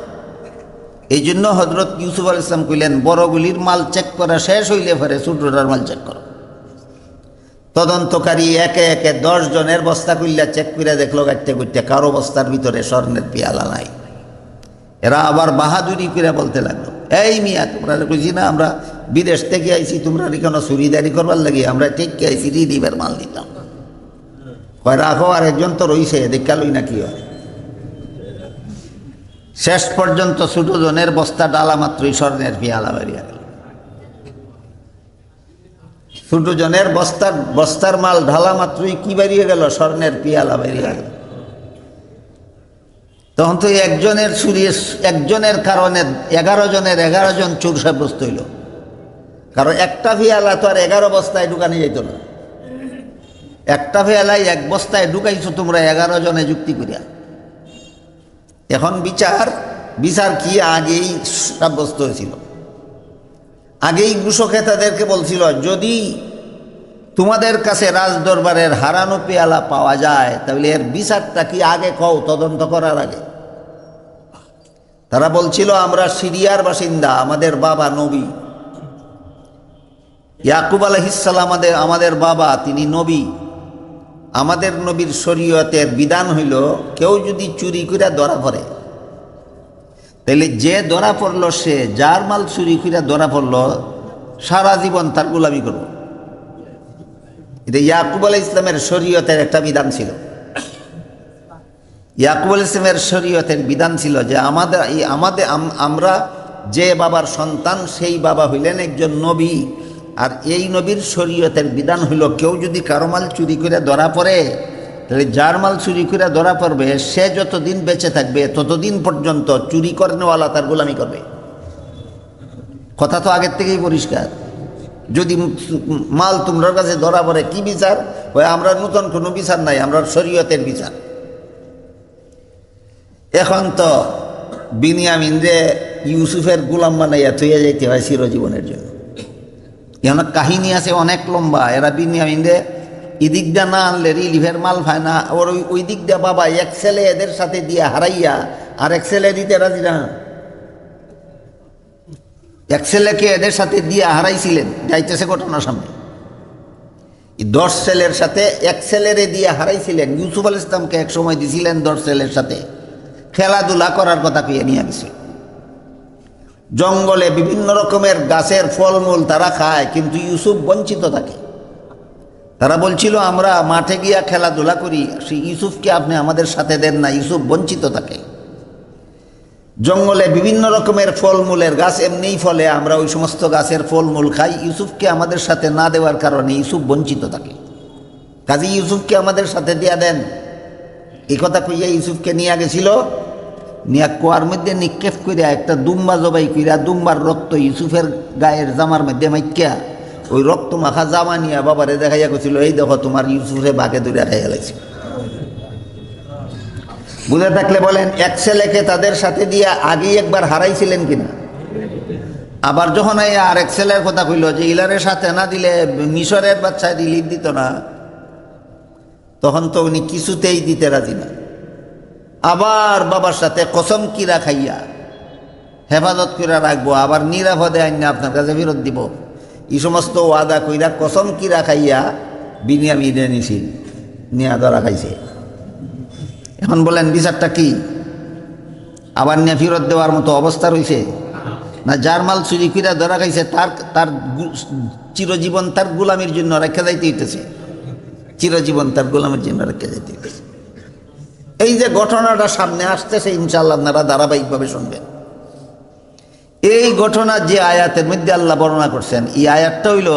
[SPEAKER 1] এই জন্য হজরত ইউসুফ আলাইহিস সালাম কইলেন বড়গুলির মাল চেক করা শেষ হইলে পরে ছোটটার মাল চেক করো। তদন্তকারী একে একে 10 জনের বস্তা খুললা চেক করে দেখলো গাইতে করতে কারো বস্তার ভিতরে স্বর্ণের পিয়ালা নাই। এরা আবার বাহাদুরি করে বলতে লাগলো, এই মিয়া তোমরা কইছি না আমরা বিদেশ থেকে আইছি, তোমরা কেন চুরিদারি করবার লাগে, আমরা ঠিক আইছি রিডিমের মাল দিতাম। কয় রাখো, আর একজন তো রইছে দেখা লই না কি হয়। শেষ পর্যন্ত ছোট জনের বস্তা ডালা মাত্রই স্বর্ণের পিয়ালা বেরিয়ে গেল। ছোট জনের বস্তার মাল ঢালা মাত্রই কি বেরিয়ে গেল? স্বর্ণের পিয়ালা বেরিয়ে গেল। তখন তো একজনের কারণে 11 জনের 11 জন চোর সাব্যস্ত হইল। কারণ একটা পিয়ালা তো আর 11 বস্তায় ঢুকানো যেত না। একটা পিয়ালাই 1 বস্তায় ঢুকাইছো তোমরা 11 জনে যুক্তি করিয়া। এখন বিচার কি আগেই সাব্যস্ত হয়েছিল। আগেই ঘুষখেতাদেরকে বলছিল যদি তোমাদের কাছে রাজ দরবারের হারানো পেয়ালা পাওয়া যায় তাহলে এর বিচারটা কি আগে কও, তদন্ত করার আগে। তারা বলছিল আমরা সিরিয়ার বাসিন্দা, আমাদের বাবা নবী ইয়াকুব আলাইহিস সালাম আমাদের বাবা, তিনি নবী। আমাদের নবীর শরীয়তের বিধান হইল কেউ যদি চুরি করে ধরা পড়ে তাহলে যে ধরা পড়লো সে যার মাল চুরি করে ধরা পড়লো সারা জীবন তার গোলামি করব। এটা ইয়াকুব আলাইহিস সালামের শরীয়তের একটা বিধান ছিল। ইয়াকুব আলাইহিস সালামের শরীয়তের বিধান ছিল যে আমরা যে বাবার সন্তান সেই বাবা হইলেন একজন নবী, আর এই নবীর শরীয়তের বিধান হইল কেউ যদি কারো মাল চুরি করে ধরা পড়ে তাহলে যার মাল চুরি করে ধরা পড়বে সে যতদিন বেঁচে থাকবে ততদিন পর্যন্ত চুরি করেনওয়ালা তার গোলামি করবে। কথা তো আগের থেকেই পরিষ্কার। যদি মাল তোমরা কাছে ধরা পড়ে কি বিচার হয়? আমরা নতুন কোনো বিচার নাই, আমরা শরীয়তের বিচার। এখন তো বিনিয়ামিনরে ইউসুফের গোলাম বানাইয়া থইয়া যাইতে হয় চিরজীবনের জন্য। এখন কাহিনী আছে অনেক লম্বা। এরা বিনিয়ামিনরে এদিক দিয়ে না আনলে রিলিফের মাল পায় না, ওর ওই দিক দিয়ে বাবা এক ছেলে এদের সাথে দিয়ে হারাইয়া আর এক ছেলে দিতে রাজি না। এক ছেলেকে এদের সাথে দিয়ে হারাইছিলেন, যাইতেছে ঘটনার সামনে। 10 ছেলের সাথে এক ছেলেরে দিয়ে হারাইছিলেন। ইউসুফ আলাইহিস সালামকে এক সময় দিছিলেন 10 ছেলের সাথে খেলাধুলা করার কথা কইয়ে নিয়ে গেছে। জঙ্গলে বিভিন্ন রকমের গাছের ফলমূল তারা খায়, কিন্তু ইউসুফ বঞ্চিত থাকে। তারা বলছিল আমরা মাঠে গিয়া খেলাধুলা করি, সেই ইউসুফকে আপনি আমাদের সাথে দেন না, ইউসুফ বঞ্চিত থাকে। জঙ্গলে বিভিন্ন রকমের ফলমূলের গাছ এমনিই ফলে, আমরা ওই সমস্ত গাছের ফলমূল খাই, ইউসুফকে আমাদের সাথে না দেওয়ার কারণে ইউসুফ বঞ্চিত থাকে। কাজী ইউসুফকে আমাদের সাথে দিয়া দেন, এই কথা কইয়া ইউসুফকে নিয়ে গেছিল। নিয়া কুয়ার মধ্যে নিক্ষেপ করিয়া একটা দুম্বা জবাই করিয়া দুম্বার রক্ত ইউসুফের গায়ের জামার মধ্যে মাইকিয়া ওই রক্ত মাখা জামা নিয়ে বাবারে দেখাইয়া গেছিল, এই দেখো তোমার ইউসুফে বাঘে দূরে খাইয়া লাগছে। বুঝে থাকলে বলেন এক ছেলেকে তাদের সাথে দিয়ে আগেই একবার হারাইছিলেন কিনা? আবার যখন এই আর এক ছেলের কথা কইল যে ইলারের সাথে না দিলে মিশরের বাচ্চায় রিলিফ দিত না, তখন তো উনি কিছুতেই দিতে রাজি না। আবার বাবার সাথে কসম কিরা খাইয়া হেফাজত করে রাখবো, আবার নিরাপদে আইনা আপনার কাছে ফেরত দিব। এই সমস্ত ওয়াদা কইরা কসম কিরা খাইয়া বিনিয়ামিনে নিছিল, নিয়া ধরা খাইছে। এখন বলেন বিচারটা কি? আবার নিয়ে ফেরত দেওয়ার মতো অবস্থা রয়েছে না? যার মাল চুরি কইরা ধরা খাইছে তার চিরজীবন তার গোলামির জন্য রেখে যাইতে হইতেছে, চিরজীবন তার গোলামের জন্য রেখে যাইতে হইতেছে। এই যে ঘটনাটা সামনে আসতেছে, ইনশাআল্লাহ আপনারা ধারাবাহিকভাবে শুনবেন। এই ঘটনা যে আয়াতের মধ্যে আল্লাহ বর্ণনা করছেন, এই আয়াতটা হইল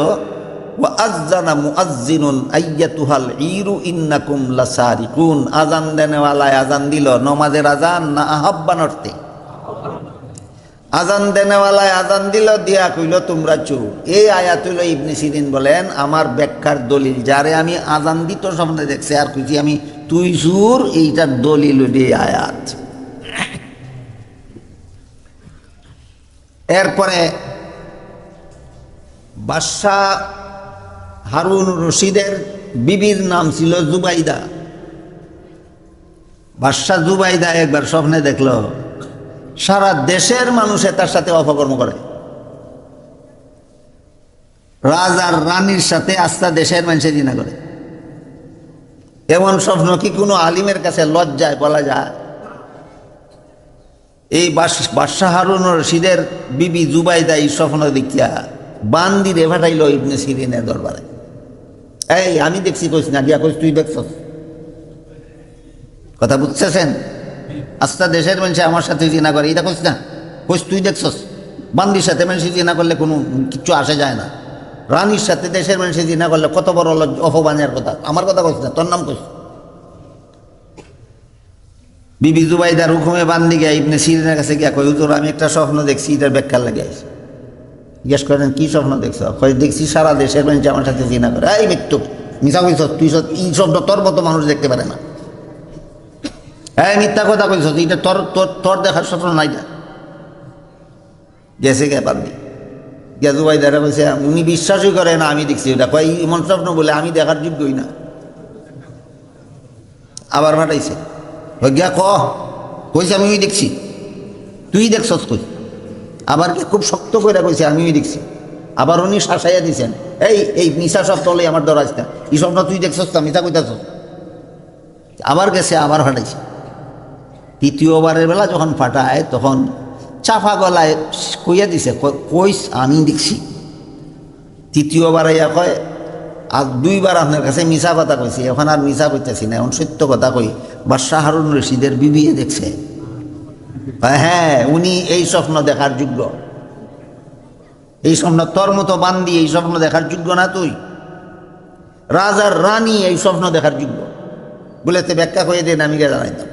[SPEAKER 1] ওয়াআযানা মুআজ্জিনুন আইয়াতুহাল ঈরু ইন্নাকুম লাসারিকুন। আজান দেনেওয়ালায় আজান দিল, নমাজের আজান না আহ্বান অর্থে? আজান দেনেওয়ালায় আজান দিল, দিয়া কইল তোমরা চোর। এই আয়াত হইল ইবনে সিরিন বলেন আমার ব্যাখ্যার দলিল। যারে আমি আজান দিত স্বপ্নে দেখছে আর কইছি আমি তুই চোর, এইটার দলিল হইল এই আয়াত। এরপরে বাদশাহ হারুন রশিদের বিবির নাম ছিল জুবাইদা। বাদশাহ জুবাইদা একবার স্বপ্নে দেখল সারা দেশের মানুষে তার সাথে অপকর্ম করে, রাজার রানীর সাথে আস্থা দেশের মানুষে জিনা করে। এমন স্বপ্ন কি কোনো আলিমের কাছে লজ্জায় বলা যায়? এই বাদশাহ হারুন রশিদের বিবি জুবাইদা এই স্বপ্ন দেখিয়া বান্দিরে পাঠাইল ইবনে সিরিনের দরবারে। এই আমি দেখছি কইস না, গিয়া কইস তুই দেখছস। কথা বুঝতেছেন? আস্থা দেশের মানুষ আমার সাথে জিনা করে, এটা কইস না, কইস তুই দেখছস। বান্দির সাথে মানুষ জিনা করলে কোনো কিছু আসে যায় না, রানীর সাথে দেশের মানুষ জিনা করলে কত বড় অপমানের কথা। আমার কথা কইস না, তোর নাম কইস। বিবি জুবাইদার হুকুমে বান্দি গিয়া ইবনে সিরিনের কাছে গিয়া কই হুজুর আমি একটা স্বপ্ন দেখছি, এটার ব্যাখ্যা লাগে আইছি। জিজ্ঞেস করেন কি স্বপ্ন দেখছ? কই দেখছি সারা দেশের মানুষ আমার সাথে জিনা করে। এই মৃত্যু মিছা কইছ তুই, এই স্বপ্ন তোর মতো মানুষ দেখতে পারে না। এই মিথ্যা কথা কইছ, এটা তোর তোর তোর দেখার স্বপ্ন নাই। গেছে গে বান্দি গিয়া জুবাইদারা কইছে উনি বিশ্বাসই করে না আমি দেখছি ওটা। কয় এমন স্বপ্ন বলে আমি দেখার যোগ্যই না। আবার পাঠাইছে, গিয়া কইছে আমি দেখছি, তুই দেখছস কই? আবার কি খুব শক্ত করে কইছে আমি দেখছি। আবার উনি শাসাইয়া দিছেন, এই মিশা সব তলে আমার দরাজ না, এই স্বপ্ন তুই দেখছস না, মিশা কইতাছ। আবার গেছে, আবার ফাটাইছে। তৃতীয়বারের বেলা যখন ফাটায় তখন চাপা গলায় কইয়া দিছে, কইস আমি দেখছি। তৃতীয়বার ইয়া কয় আর দুইবার আপনার কাছে মিশা কথা কইছি, এখন আর মিশা কইতেছি না, এখন সত্য কথা কই। বাদশাহ হারুন রশিদের বিবিয়ে দেখছে, হ্যাঁ উনি এই স্বপ্ন দেখার যোগ্য। এই স্বপ্ন তোর মতো বান্দি এই স্বপ্ন দেখার যোগ্য না। তুই রাজার রানী এই স্বপ্ন দেখার যোগ্য বলে তে ব্যাখ্যা করে দেন, আমি কে জানাইতাম।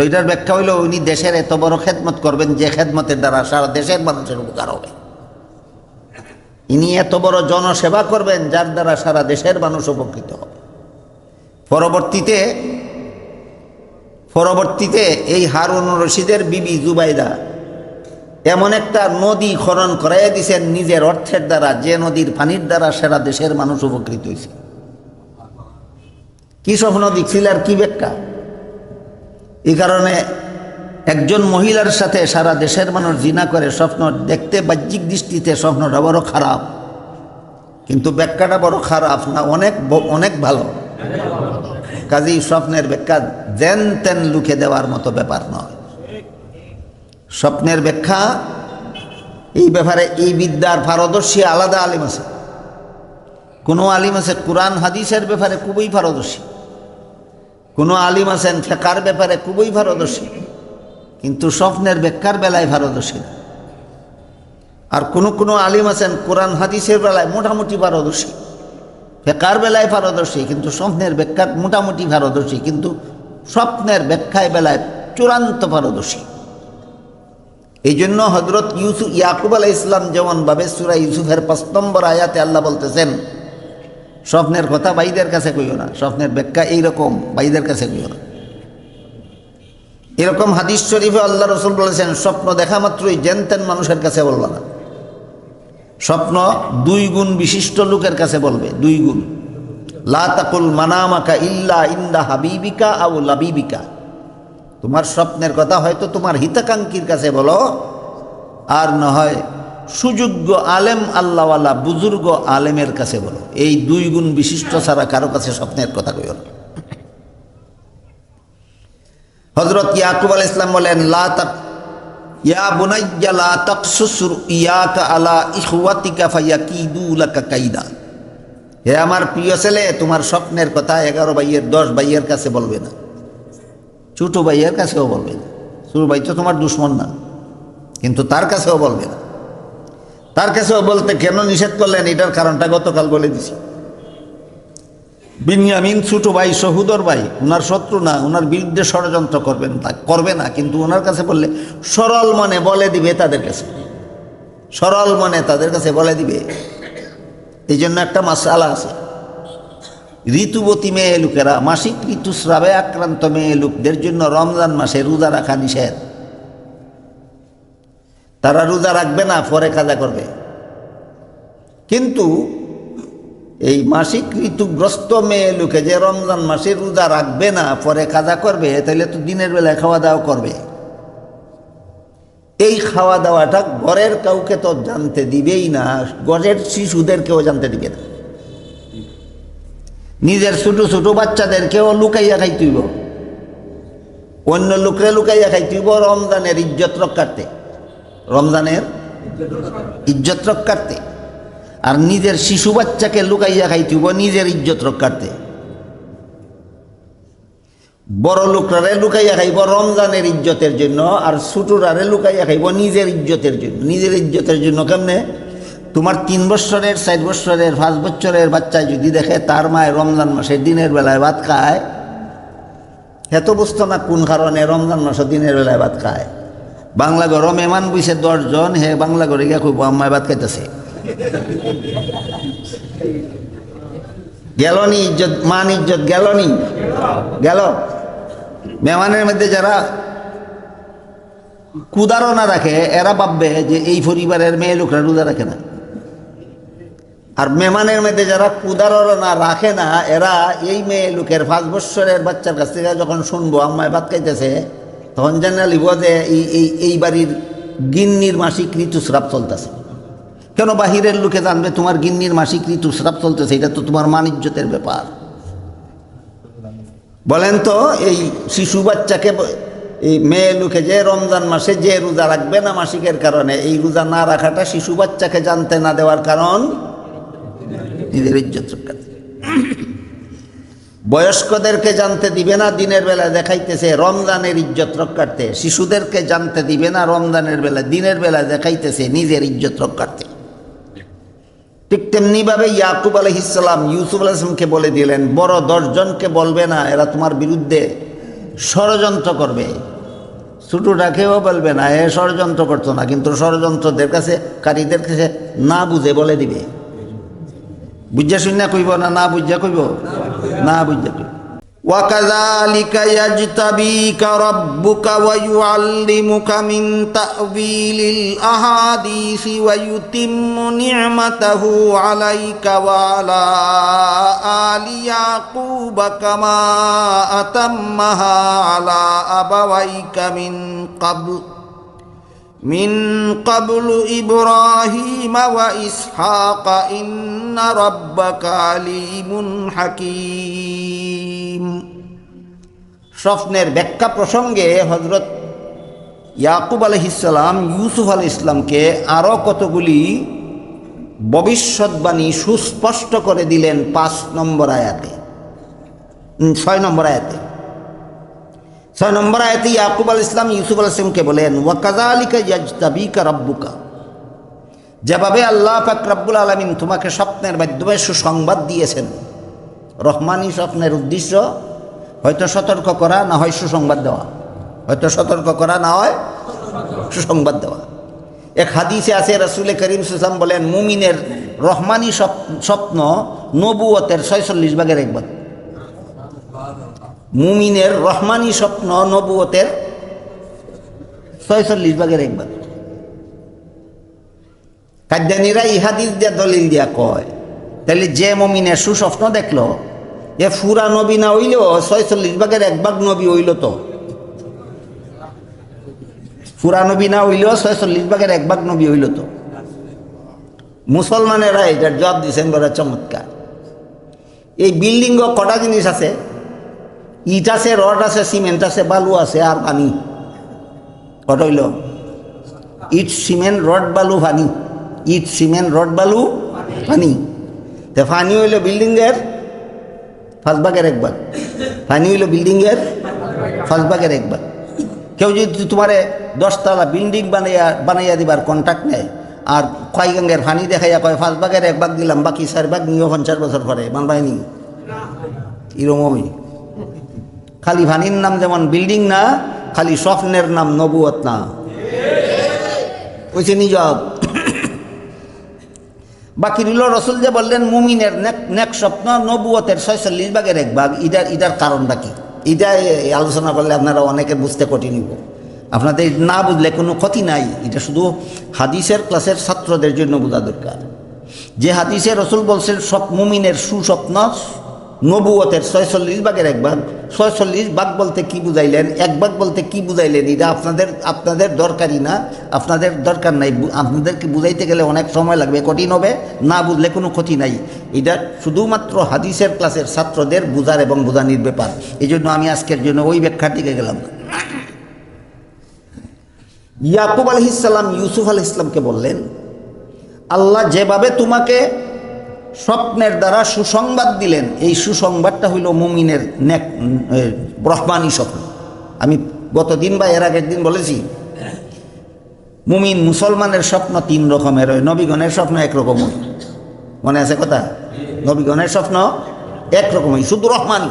[SPEAKER 1] এটার ব্যাখ্যা হইল উনি দেশের এত বড় খেদমত করবেন যে খেদমতের দ্বারা সারা দেশের মানুষের উপকার হবে। ইনি এত বড় জনসেবা করবেন যার দ্বারা সারা দেশের মানুষ উপকৃত হবে। পরবর্তীতে এই হারুন রশিদের বিবি জুবাইদা এমন একটা নদী খনন করাইয়া দিয়েছেন নিজের অর্থের দ্বারা, যে নদীর পানির দ্বারা সারা দেশের মানুষ উপকৃত হয়েছে। কি স্বপ্ন দেখছিল আর কি ব্যাখ্যা? এই কারণে একজন মহিলার সাথে সারা দেশের মানুষ জিনা করে, স্বপ্ন দেখতে বাহ্যিক দৃষ্টিতে স্বপ্নটা বড় খারাপ, কিন্তু ব্যাখ্যাটা বড় খারাপ না, অনেক অনেক ভালো। কাজেই স্বপ্নের ব্যাখ্যা যেন তেন লুকে দেওয়ার মতো ব্যাপার নয়। স্বপ্নের ব্যাখ্যা এই ব্যাপারে এই বিদ্যার পারদর্শী আলাদা আলিম আছে। কোনো আলিম আছে কোরআন হাদিসের ব্যাপারে খুবই পারদর্শী, কোনো আলিম আছেন ফিকহের ব্যাপারে খুবই পারদর্শী, কিন্তু স্বপ্নের ব্যাখ্যার বেলায় পারদর্শী না। আর কোনো আলিম আছেন কোরআন হাদিসের বেলায় মোটামুটি পারদর্শী, ফিকহের বেলায় পারদর্শী, কিন্তু স্বপ্নের ব্যাখ্যার মোটামুটি পারদর্শী, কিন্তু স্বপ্নের ব্যাখ্যায় বেলায় চূড়ান্ত পারদর্শী। এই জন্য হযরত ইয়াকুব আলাইহিস সালাম যেমনভাবে সূরা ইউসুফের ৫ নম্বর আয়াতে আল্লাহ বলতেছেন স্বপ্নের কথা ভাইদের কাছে কইও না, স্বপ্নের ব্যাখ্যা এইরকম ভাইদের কাছে কইও না। এরকম হাদিস শরীফে আল্লাহ রাসূল বলেছেন স্বপ্ন দেখা মাত্রই জেনতেন মানুষের কাছে বলবা না, স্বপ্ন 2 গুণ বিশিষ্ট লোকের কাছে বলবে। 2 গুণ। লা তাকুল মানামাকা ইল্লা ইনদা হাবিবিকা আও লাবিবিকা, তোমার স্বপ্নের কথা হয়তো তোমার হিতাকাঙ্ক্ষীর কাছে বলো, আর না হয় সুযোগ্য আলেম আল্লাহওয়ালা বুজুর্গ আলেমের কাছে বলো। এই দুই গুণ বিশিষ্ট ছাড়া কারো কাছে স্বপ্নের কথা কইও না। হযরত ইয়াকুব আলাইহিস সালাম বলেন, ইয়া বুনাইয়া লা তাকসুস রুইয়াকা আলা ইখওয়াতিকা ফায়াকিদু লাকা কাইদা। হে আমার প্রিয় ছেলে, তোমার স্বপ্নের কথা 11 ভাইয়ের 10 ভাইয়ের কাছে বলবে না, ছোট ভাইয়ের কাছেও বলবে না। ছোট ভাই তো তোমার দুশ্মন না, কিন্তু তার কাছেও বলবে না। তার কাছেও বলতে কেন নিষেধ করলেন, এটার কারণটা গতকাল বলে দিছি। বিনয়ামিন ছোট ভাই, সহোদর ভাই, ওনার শত্রু না, ওনার বিরুদ্ধে ষড়যন্ত্র করবে না, কিন্তু ওনার কাছে বললে সরল মনে বলে দিবে তাদের কাছে, সরল মনে তাদের কাছে বলে দিবে। এই জন্য একটা মাসআলা আছে, ঋতুবতী মেয়ে লোকেরা, মাসিক ঋতুস্রাবে আক্রান্ত মেয়ে লোকদের জন্য রমজান মাসে রোজা রাখা নিষেধ। তারা রোজা রাখবে না, পরে কাজা করবে। কিন্তু এই মাসিক ঋতুগ্রস্ত মেয়ে লোকে যে রমজান মাসে রোজা রাখবে না, পরে কাজা করবে, তাহলে তো দিনের বেলায় খাওয়া দাওয়া করবে। এই খাওয়া দাওয়াটা ঘরের কাউকে তো জানতে দিবেই না, ঘরের শিশুদেরকেও জানতে দিবে না, নিজের ছোট ছোট বাচ্চাদেরকেও লুকাইয়া খাইতেইব, অন্য লোকরে লুকাইয়া খাইতেইব রমজানের ইজ্জত রক্ষার্থে, রমজানের ইজ্জত রক্ষার্থে। আর নিজের শিশু বাচ্চাকে লুকাইয়া খাইতেইব নিজের ইজ্জত রক্ষার্থে। বড় লোকরারে লুকাইয়া খাইব রমজানের ইজ্জতের জন্য, আর ছোটরারে লুকাইয়া খাইব নিজের ইজ্জতের জন্য। নিজের ইজ্জতের জন্য কেমনে? তোমার 3 বছরের 4 বছরের 5 বছরের বাচ্চায় যদি দেখে তার মায়ের রমজান মাসে দিনের বেলায় ভাত খায়, হে তো বুঝতো না কোন কারণে রমজান মাসে দিনের বেলায় ভাত খায়। বাংলা ঘর মেহমান বইছে 10 জন, হে বাংলা ঘরে গিয়া খুব আম্মায় ভাত খাইতেছে, গেল নি ইজ্জত, মান ইজ্জত গেল নি, গেল। মেহমানের মধ্যে যারা কুদারও না রাখে, এরা ভাববে যে এই পরিবারের মেয়ে লোকরা রোজা রাখে না। আর মেহমানের মধ্যে যারা কুদারও না রাখে না, এরা এই মেয়ে লোকের 5 বছরের বাচ্চার কাছ থেকে যখন শুনবো আম্মায় ভাত খাইতেছে, তখন জানা লিব যে এই বাড়ির গিন্নির মাসিক ঋতুস্রাব চলতেছে। কেন বাহিরের লোকে জানবে তোমার গিন্নির মাসিক ঋতুস্রাব চলতেছে? এটা তো তোমার মান ইজ্জতের ব্যাপার। বলেন তো, এই শিশু বাচ্চাকে, এই মেয়ে লোকে যে রমজান মাসে যে রোজা রাখবে না মাসিকের কারণে, এই রোজা না রাখাটা শিশু বাচ্চাকে জানতে না দেওয়ার কারণ নিজের ইজ্জত রক্ষা। বয়স্কদেরকে জানতে দিবে না, দিনের বেলা দেখাইতেছে রমজানের ইজ্জত রক্ষার্থে। শিশুদেরকে জানতে দিবে না রমজানের বেলা, দিনের বেলা দেখাইতেছে নিজের ইজ্জত রক্ষার্থে। ঠিক তেমনিভাবে ইয়াকুব আলাইহিস সালাম ইউসুফ আলাইহিস সালামকে বলে দিলেন, বড় 10 জনকে বলবে না, এরা তোমার বিরুদ্ধে ষড়যন্ত্র করবে। ছোটটাকেও বলবে না, এ ষড়যন্ত্র করতো না, কিন্তু ষড়যন্ত্রদের কাছে, কারীদের কাছে না বুঝে বলে দিবে। বুঝা শুনে কইব না, না বুঝা কইব, না বুঝা কইব। ওয়াকাযালিকা ইয়াজতাবিকা রাব্বুকা ওয়া ইউআল্লিমুকা মিন তা'ওয়িলিল আহাদিসি ওয়া ইউতিম্মু নি'মাতাহু আলাইকা ওয়া আলা আলি ইয়াকুবা কামা আতাম্মাহা আলা আবাওয়াইকা মিন ক্বাবলু ইব্রাহিম ওয়া ইসহাকা ইন্না রাব্বাকা আলীমুন হাকীম। স্বপ্নের ব্যাখ্যা প্রসঙ্গে হযরত ইয়াকুব আলাইহিস সালাম ইউসুফ আলাইহিস সালামকে আরও কতগুলি ভবিষ্যৎবাণী সুস্পষ্ট করে দিলেন 5 নম্বর আয়াতে, 6 নম্বর আয়াতে। 6 নম্বর আয়াতে ইয়াকুব আলাইহিস সালাম ইউসুফ আলাইহিস সালামকে বলেন, ওয়াকাযালিকা ইয়াজতাবিকা রাব্বুকা, যেভাবে আল্লাহ পাক রব্বুল আলামিন তোমাকে স্বপ্নের মাধ্যমে সুসংবাদ দিয়েছেন। রহমানি স্বপ্নের উদ্দেশ্য হয়তো সতর্ক করা, না হয় সুসংবাদ দেওয়া, হয়তো সতর্ক করা, না হয় সুসংবাদ দেওয়া। এক হাদিসে আছে রাসূল করিম সাল্লাল্লাহু আলাইহি ওয়াসাল্লাম বলেন, মুমিনের রহমানি স্বপ্ন নবুয়তের 46 ভাগের 1 ভাগ। মুমিনের রহমানি স্বপ্ন নবুয়তের 46 ভাগের 1 ভাগ। কাদ্যানীরা ইহাদিস দিয়া দলিল দিয়া কয়, তাহলে যে মুমিনের সুস্বপ্ন দেখলো, এ ফুরা নবী না হইলেও 46 ভাগের 1 ভাগ নবী হইল। তো পুরা নবী না হইলেও 46 ভাগের 1 ভাগ নবী হইল তো। মুসলমানেরা এটার জবাব দিয়েছেন বড় চমৎকার। এই বিল্ডিংও কটা জিনিস আছে, ইট আছে, রড আছে, সিমেন্ট আছে, বালু আছে আর পানি। কটা হইল? ইট, সিমেন্ট, রড, বালু, পানি। ইট, সিমেন্ট, রড, বালু, পানি। তো পানি হইল বিল্ডিংয়ের 5 ভাগের 1 ভাগ। পানি হইল বিল্ডিংয়ের 5 ভাগের 1 ভাগ। কেউ যদি তোমারে 10 তলা বিল্ডিং বানাইয়া দিবার কন্ট্রাক্ট নেয় আর কয় গঙ্গের পানি দেখাইয়া কয় 5 ভাগের 1 ভাগ দিলাম, বাকি 4 ভাগ নিয়েও 50 বছর পরে বানবাইনি এরমই। খালি পানির নাম যেমন বিল্ডিং না, খালি স্বপ্নের নাম নবুয়ত না। ওইছে নিজব। বাকি রইল রসুল যে বললেন মুমিনের নেক স্বপ্ন নবুয়তের 46 ভাগের 1 ভাগ। ইটার কারণটা কি? এটা আলোচনা করলে আপনারা অনেকে বুঝতে কঠিন হইব। আপনাদের না বুঝলে কোনো ক্ষতি নাই। এটা শুধু হাদিসের ক্লাসের ছাত্রদের জন্য বোঝা দরকার যে হাদিসে রসুল বলছেন সব মুমিনের সুস্বপ্ন নবুয়তের 46 ভাগের 1 ভাগ। 46 ভাগ বলতে কি বুঝাইলেন, 1 ভাগ বলতে কি বুঝাইলেন, এটা আপনাদের দরকারই না, আপনাদের দরকার নাই। আপনাদেরকে বুঝাইতে গেলে অনেক সময় লাগবে, কঠিন হবে, না বুঝলে কোনো ক্ষতি নাই। এটা শুধুমাত্র হাদিসের ক্লাসের ছাত্রদের বুঝার এবং বোঝানির ব্যাপার। এই জন্য আমি আজকের জন্য ওই ব্যাখ্যার দিকে গেলাম না। ইয়াকুব আলাইহিস সালাম ইউসুফ আলাইহিস সালামকে বললেন, আল্লাহ যেভাবে তোমাকে স্বপ্নের দ্বারা সুসংবাদ দিলেন, এই সুসংবাদটা হইল মুমিনের নেক রহমানি স্বপ্ন। আমি গতদিন বা এর আগের দিন বলেছি, মুমিন মুসলমানের স্বপ্ন 3 রকমের হয়, নবীগণের স্বপ্ন 1 রকম হয়। মনে আছে কথা? নবীগণের স্বপ্ন 1 রকম হয়, শুধু রহমানি।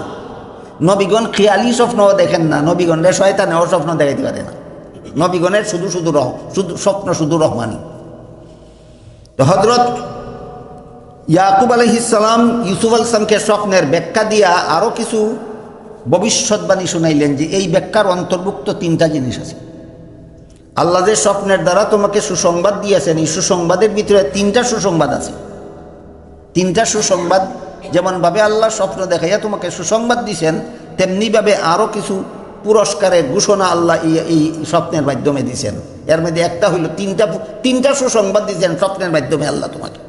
[SPEAKER 1] নবীগণ খেয়ালি স্বপ্নও দেখেন না, নবীগণের শয়তানেও স্বপ্ন দেখাইতে পারে না। নবীগণের শুধু স্বপ্ন শুধু রহমানি। তো হযরত ইয়াকুব আলাইহিস সালাম ইউসুফ আলাইহিস সালামকে স্বপ্নের ব্যাখ্যা দিয়া আরও কিছু ভবিষ্যৎবাণী শুনাইলেন যে এই ব্যাখ্যার অন্তর্ভুক্ত 3টা জিনিস আছে। আল্লাহ যে স্বপ্নের দ্বারা তোমাকে সুসংবাদ দিয়েছেন, এই সুসংবাদের ভিতরে 3টা সুসংবাদ আছে। 3টা সুসংবাদ, যেমনভাবে আল্লাহ স্বপ্ন দেখাইয়া তোমাকে সুসংবাদ দিয়েছেন, তেমনিভাবে আরও কিছু পুরস্কারের ঘোষণা আল্লাহ এই স্বপ্নের মাধ্যমে দিয়েছেন। এর মধ্যে একটা হইল 3টা সুসংবাদ দিয়েছেন স্বপ্নের মাধ্যমে আল্লাহ তোমাকে।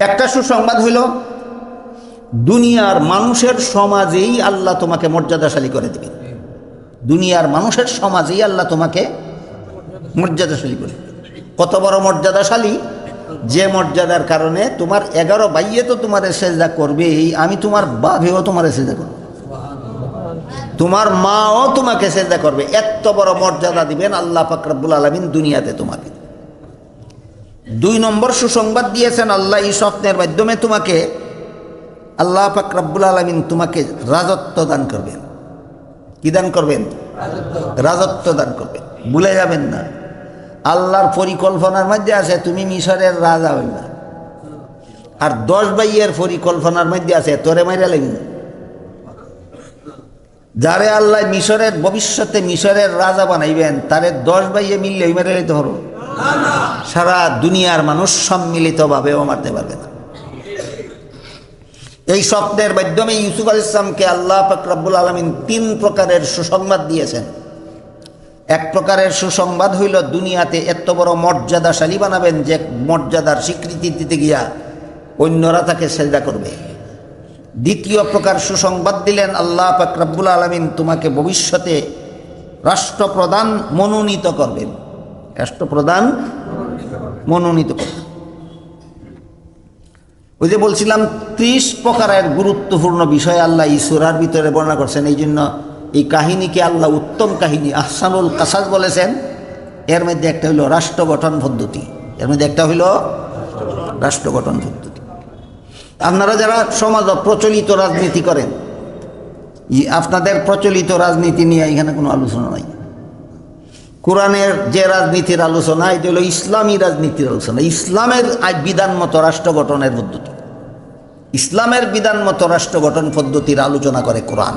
[SPEAKER 1] একটা সুসংবাদ হইল দুনিয়ার মানুষের সমাজেই আল্লাহ তোমাকে মর্যাদাশালী করে দেবেন। দুনিয়ার মানুষের সমাজেই আল্লাহ তোমাকে মর্যাদাশালী করে। কত বড় মর্যাদাশালী? যে মর্যাদার কারণে তোমার 11 ভাইয়ে তো তোমার সেজদা করবে, আমি তোমার বাপেও তোমার সেজদা করবে, তোমার মাও তোমাকে সেজদা করবে। এত বড় মর্যাদা দিবেন আল্লাহ পাক রব্বুল আলামিন দুনিয়াতে তোমাকে। 2 নম্বর সুসংবাদ দিয়েছেন আল্লাহ এই স্বপ্নের মাধ্যমে তোমাকে, আল্লাহ পাক রব্বুল আলামিন তোমাকে রাজত্ব দান করবেন। কি দান করবেন? রাজত্ব দান করবেন। ভুলে যাবেন না, আল্লাহর পরিকল্পনার মধ্যে আছে তুমি মিশরের রাজা হইবা, আর 10 ভাইয়ের পরিকল্পনার মধ্যে আছে তোরে মাইরা লাগবে। যারে আল্লাহ মিশরের ভবিষ্যতে মিশরের রাজা বানাইবেন, তারে 10 ভাইয়ে মিললে মেরে লইতে হলো, সারা দুনিয়ার মানুষ সম্মিলিতভাবেও মারতে পারবে না। এই স্বপ্নের মাধ্যমে ইউসুফ আলাইহিস সালামকে আল্লাহ পাক রব্বুল আলামিন 3 প্রকারের সুসংবাদ দিয়েছেন। 1 প্রকারের সুসংবাদ হইল দুনিয়াতে এত বড় মর্যাদাশালী বানাবেন যে মর্যাদার স্বীকৃতি দিতে গিয়া অন্যরা তাকে সেজদা করবে। 2য় প্রকার সুসংবাদ দিলেন আল্লাহ পাক রব্বুল আলামিন তোমাকে ভবিষ্যতে রাষ্ট্রপ্রধান মনোনীত করবেন। রাষ্ট্রপ্রধান মনোনীত করবেন। ওই যে বলছিলাম 30 প্রকারের গুরুত্বপূর্ণ বিষয় আল্লাহ এই সূরার ভিতরে বর্ণনা করছেন। এই জন্য এই কাহিনীকে আল্লাহ উত্তম কাহিনী আহসানুল কাসাস বলেছেন। এর মধ্যে একটা হইল রাষ্ট্র গঠন পদ্ধতি, এর মধ্যে একটা হইল রাষ্ট্র গঠন পদ্ধতি। আপনারা যারা সমাজ প্রচলিত রাজনীতি করেন, আপনাদের প্রচলিত রাজনীতি নিয়ে এখানে কোনো আলোচনা নাই। কোরআনের যে রাজনীতির আলোচনা, এটা হলো ইসলামী রাজনীতির আলোচনা। ইসলামের বিধান মতো রাষ্ট্র গঠনের পদ্ধতি, ইসলামের বিধান মতো রাষ্ট্র গঠন পদ্ধতির আলোচনা করে কোরআন।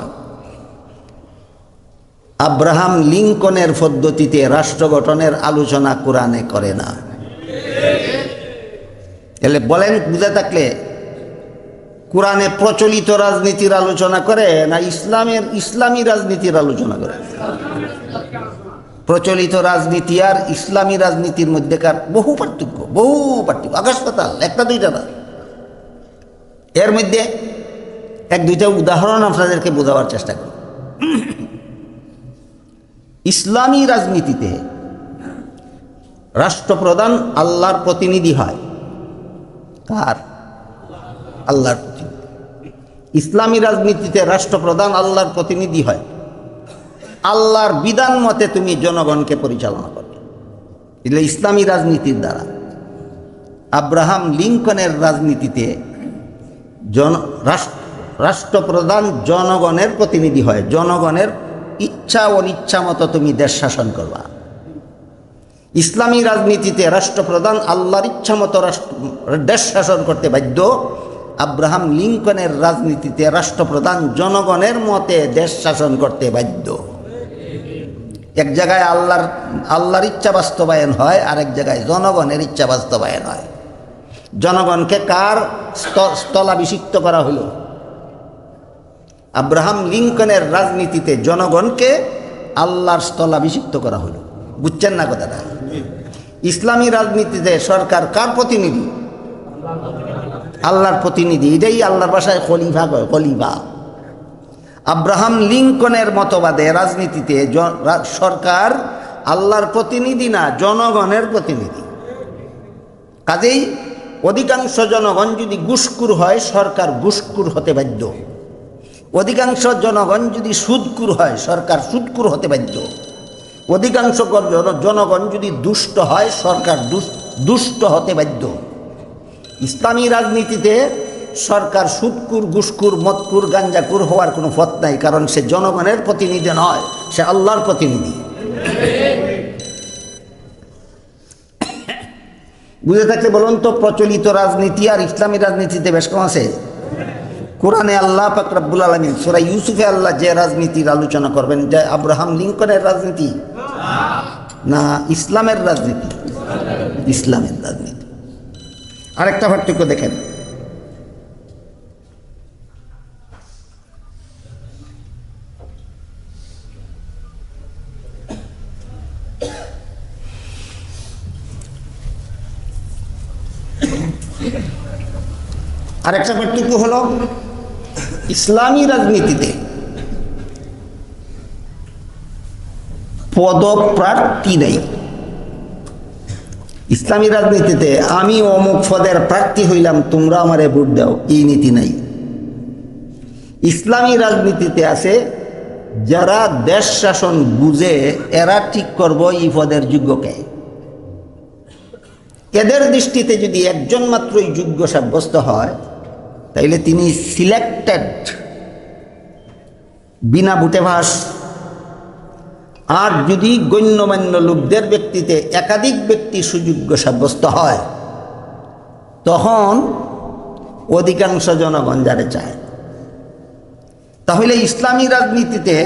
[SPEAKER 1] আব্রাহাম লিঙ্কনের পদ্ধতিতে রাষ্ট্র গঠনের আলোচনা কোরআনে করে না। এলে বলেন বুঝে থাকলে, কোরআনে প্রচলিত রাজনীতির আলোচনা করে না ইসলামী রাজনীতির আলোচনা করে? প্রচলিত রাজনীতি আর ইসলামী রাজনীতির মধ্যেকার বহু পার্থক্য, আকাশ পাতাল, একটা দুইটা না। এর মধ্যে এক দুইটা উদাহরণ আপনাদেরকে বোঝাবার চেষ্টা করি। ইসলামী রাজনীতিতে রাষ্ট্রপ্রধান আল্লাহর প্রতিনিধি হয়। কার? আল্লাহর প্রতিনিধি। ইসলামী রাজনীতিতে রাষ্ট্রপ্রধান আল্লাহর প্রতিনিধি হয়। আল্লাহর বিধান মতে তুমি জনগণকে পরিচালনা করবে, এগুলো ইসলামী রাজনীতির দ্বারা। আব্রাহাম লিঙ্কনের রাজনীতিতে রাষ্ট্রপ্রধান জনগণের প্রতিনিধি হয়। জনগণের ইচ্ছা অনিচ্ছা মতো তুমি দেশ শাসন করবা। ইসলামী রাজনীতিতে রাষ্ট্রপ্রধান আল্লাহর ইচ্ছা মতো দেশ শাসন করতে বাধ্য। আব্রাহাম লিঙ্কনের রাজনীতিতে রাষ্ট্রপ্রধান জনগণের মতে দেশ শাসন করতে বাধ্য। এক জায়গায় আল্লাহর ইচ্ছা বাস্তবায়ন হয়, আরেক জায়গায় জনগণের ইচ্ছা বাস্তবায়ন হয়। জনগণকে কার স্থলাভিষিক্ত করা হলো? আব্রাহাম লিঙ্কনের রাজনীতিতে জনগণকে আল্লাহর স্থলাভিষিক্ত করা হলো। বুঝছেন না কথাটা? ইসলামী রাজনীতিতে সরকার কার প্রতিনিধি? আল্লাহর প্রতিনিধি। এটাই আল্লাহর ভাষায় খলিফা কয়, খলিফা। আব্রাহাম লিঙ্কনের মতবাদে রাজনীতিতে সরকার আল্লাহর প্রতিনিধি না, জনগণের প্রতিনিধি। কাজেই অধিকাংশ জনগণ যদি ঘুষখোর হয়, সরকার ঘুষখোর হতে বাধ্য। অধিকাংশ জনগণ যদি সুদখোর হয়, সরকার সুদখোর হতে বাধ্য। অধিকাংশ জনগণ যদি দুষ্ট হয়, সরকার দুষ্ট হতে বাধ্য। ইসলামী রাজনীতিতে সরকার সুদখোর, ঘুষখোর, মদখোর, গাঞ্জাখোর হওয়ার কোনো পথ নাই, কারণ সে জনগণের প্রতিনিধি নয়, সে আল্লাহর প্রতিনিধি। বুঝে থাকলে বলুন তো, প্রচলিত রাজনীতি আর ইসলামী রাজনীতিতে বেশ কম আছে। কোরআনে আল্লাহ পাক রব্বুল আলামিন সূরা ইউসুফে আল্লাহ যে রাজনীতির আলোচনা করবেন, যে আব্রাহাম লিঙ্কনের রাজনীতি না ইসলামের রাজনীতি? ইসলামের রাজনীতি। আরেকটা পার্থক্য দেখেন, আরেকটা পার্থক্য হলো ইসলামী রাজনীতিতে পদপ্রার্থী নেই। ইসলামী রাজনীতিতে আমি অমুক পদের প্রার্থী হইলাম, তোমরা আমারে ভোট দাও, এই নীতি নাই। ইসলামী রাজনীতিতে আছে যারা দেশ শাসন বুঝে, এরা ঠিক করবো এই পদের যোগ্যকে। এদের দৃষ্টিতে যদি একজন মাত্রই যোগ্য সাব্যস্ত হয়, তাইলে তিনি সিলেক্টেড, বিনা ভোটে পাস। আর যদি গণ্যমান্য লোকদের ব্যক্তিতে একাধিক ব্যক্তি সুযোগ্য সাব্যস্ত হয়, তখন অধিকাংশ জনগণ যারে চায়। তাহলে ইসলামী রাজনীতিতে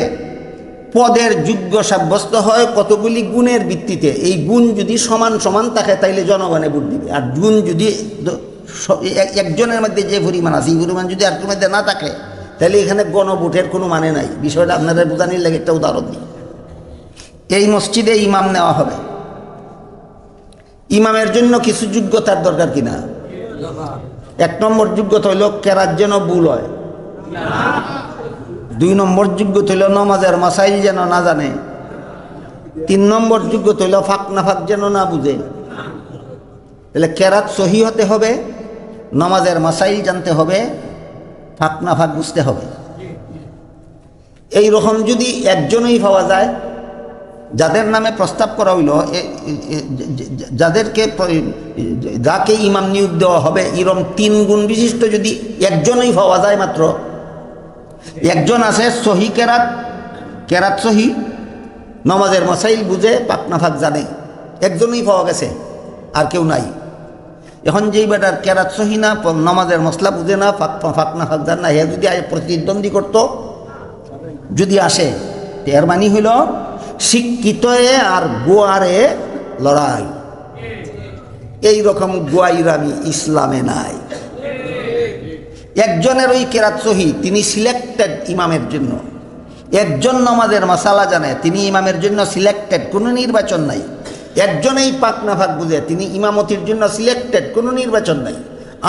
[SPEAKER 1] পদের যোগ্য সাব্যস্ত হয় কতগুলি গুণের ভিত্তিতে। এই গুণ যদি সমান সমান থাকে, তাইলে জনগণে ভোট দিবে। আর গুণ যদি একজনের মধ্যে যে পরিমাণ আছে, এই পরিমাণ যদি আর মধ্যে না থাকে, তাহলে এখানে গণভোটের কোনো মানে নাই। বিষয়টা আপনাদের বোঝানোর লাগে একটা উদাহরণ দিই। এই মসজিদে ইমাম নেওয়া হবে, ইমামের জন্য কিছু যোগ্যতার দরকার কিনা? এক নম্বর যোগ্যতা হইল কেরাত যেন ভুল হয়। 2 নম্বর যোগ্যতা হইল নমাজের মাসাইল যেন না জানে। 3 নম্বর যোগ্যতা হইল ফাঁক না ফাঁক যেন না বুঝে। তাহলে কেরাত সহি হতে হবে, নমাজের মাসাইল জানতে হবে, ফাঁক না ফাঁক বুঝতে হবে। এই রকম যদি একজনই পাওয়া যায়, যাদের নামে প্রস্তাব করা হইল, যাকে ইমাম নিয়োগ দেওয়া হবে, এরকম 3 গুণ বিশিষ্ট যদি একজনই পাওয়া যায়, মাত্র একজন আছে সহি কেরাত সহি, নমাজের মাসাইল বুঝে, ফাঁক না ফাঁক জানে, একজনই পাওয়া গেছে, আর কেউ নাই। এখন যেই বেটার কেরাত সহি না, নমাজের মশলা বুঝে না, ফাঁক না ফাঁক জানে না, হে যদি প্রতিদ্বন্দ্বী করতো, যদি আসে, এর মানে হইল শিক্ষিত আর গোয়ারে লড়াই। এই রকম গোয়াইরামি ইসলামে নাই। একজনের ওই কেরাত সহি, তিনি সিলেক্টেড ইমামের জন্য। একজন নামাজের মাসালা জানে, তিনি ইমামের জন্য সিলেক্টেড, কোনো নির্বাচন নাই। একজনেই পাক না ফাঁক বুঝে, তিনি ইমামতির জন্য সিলেক্টেড, কোনো নির্বাচন নাই।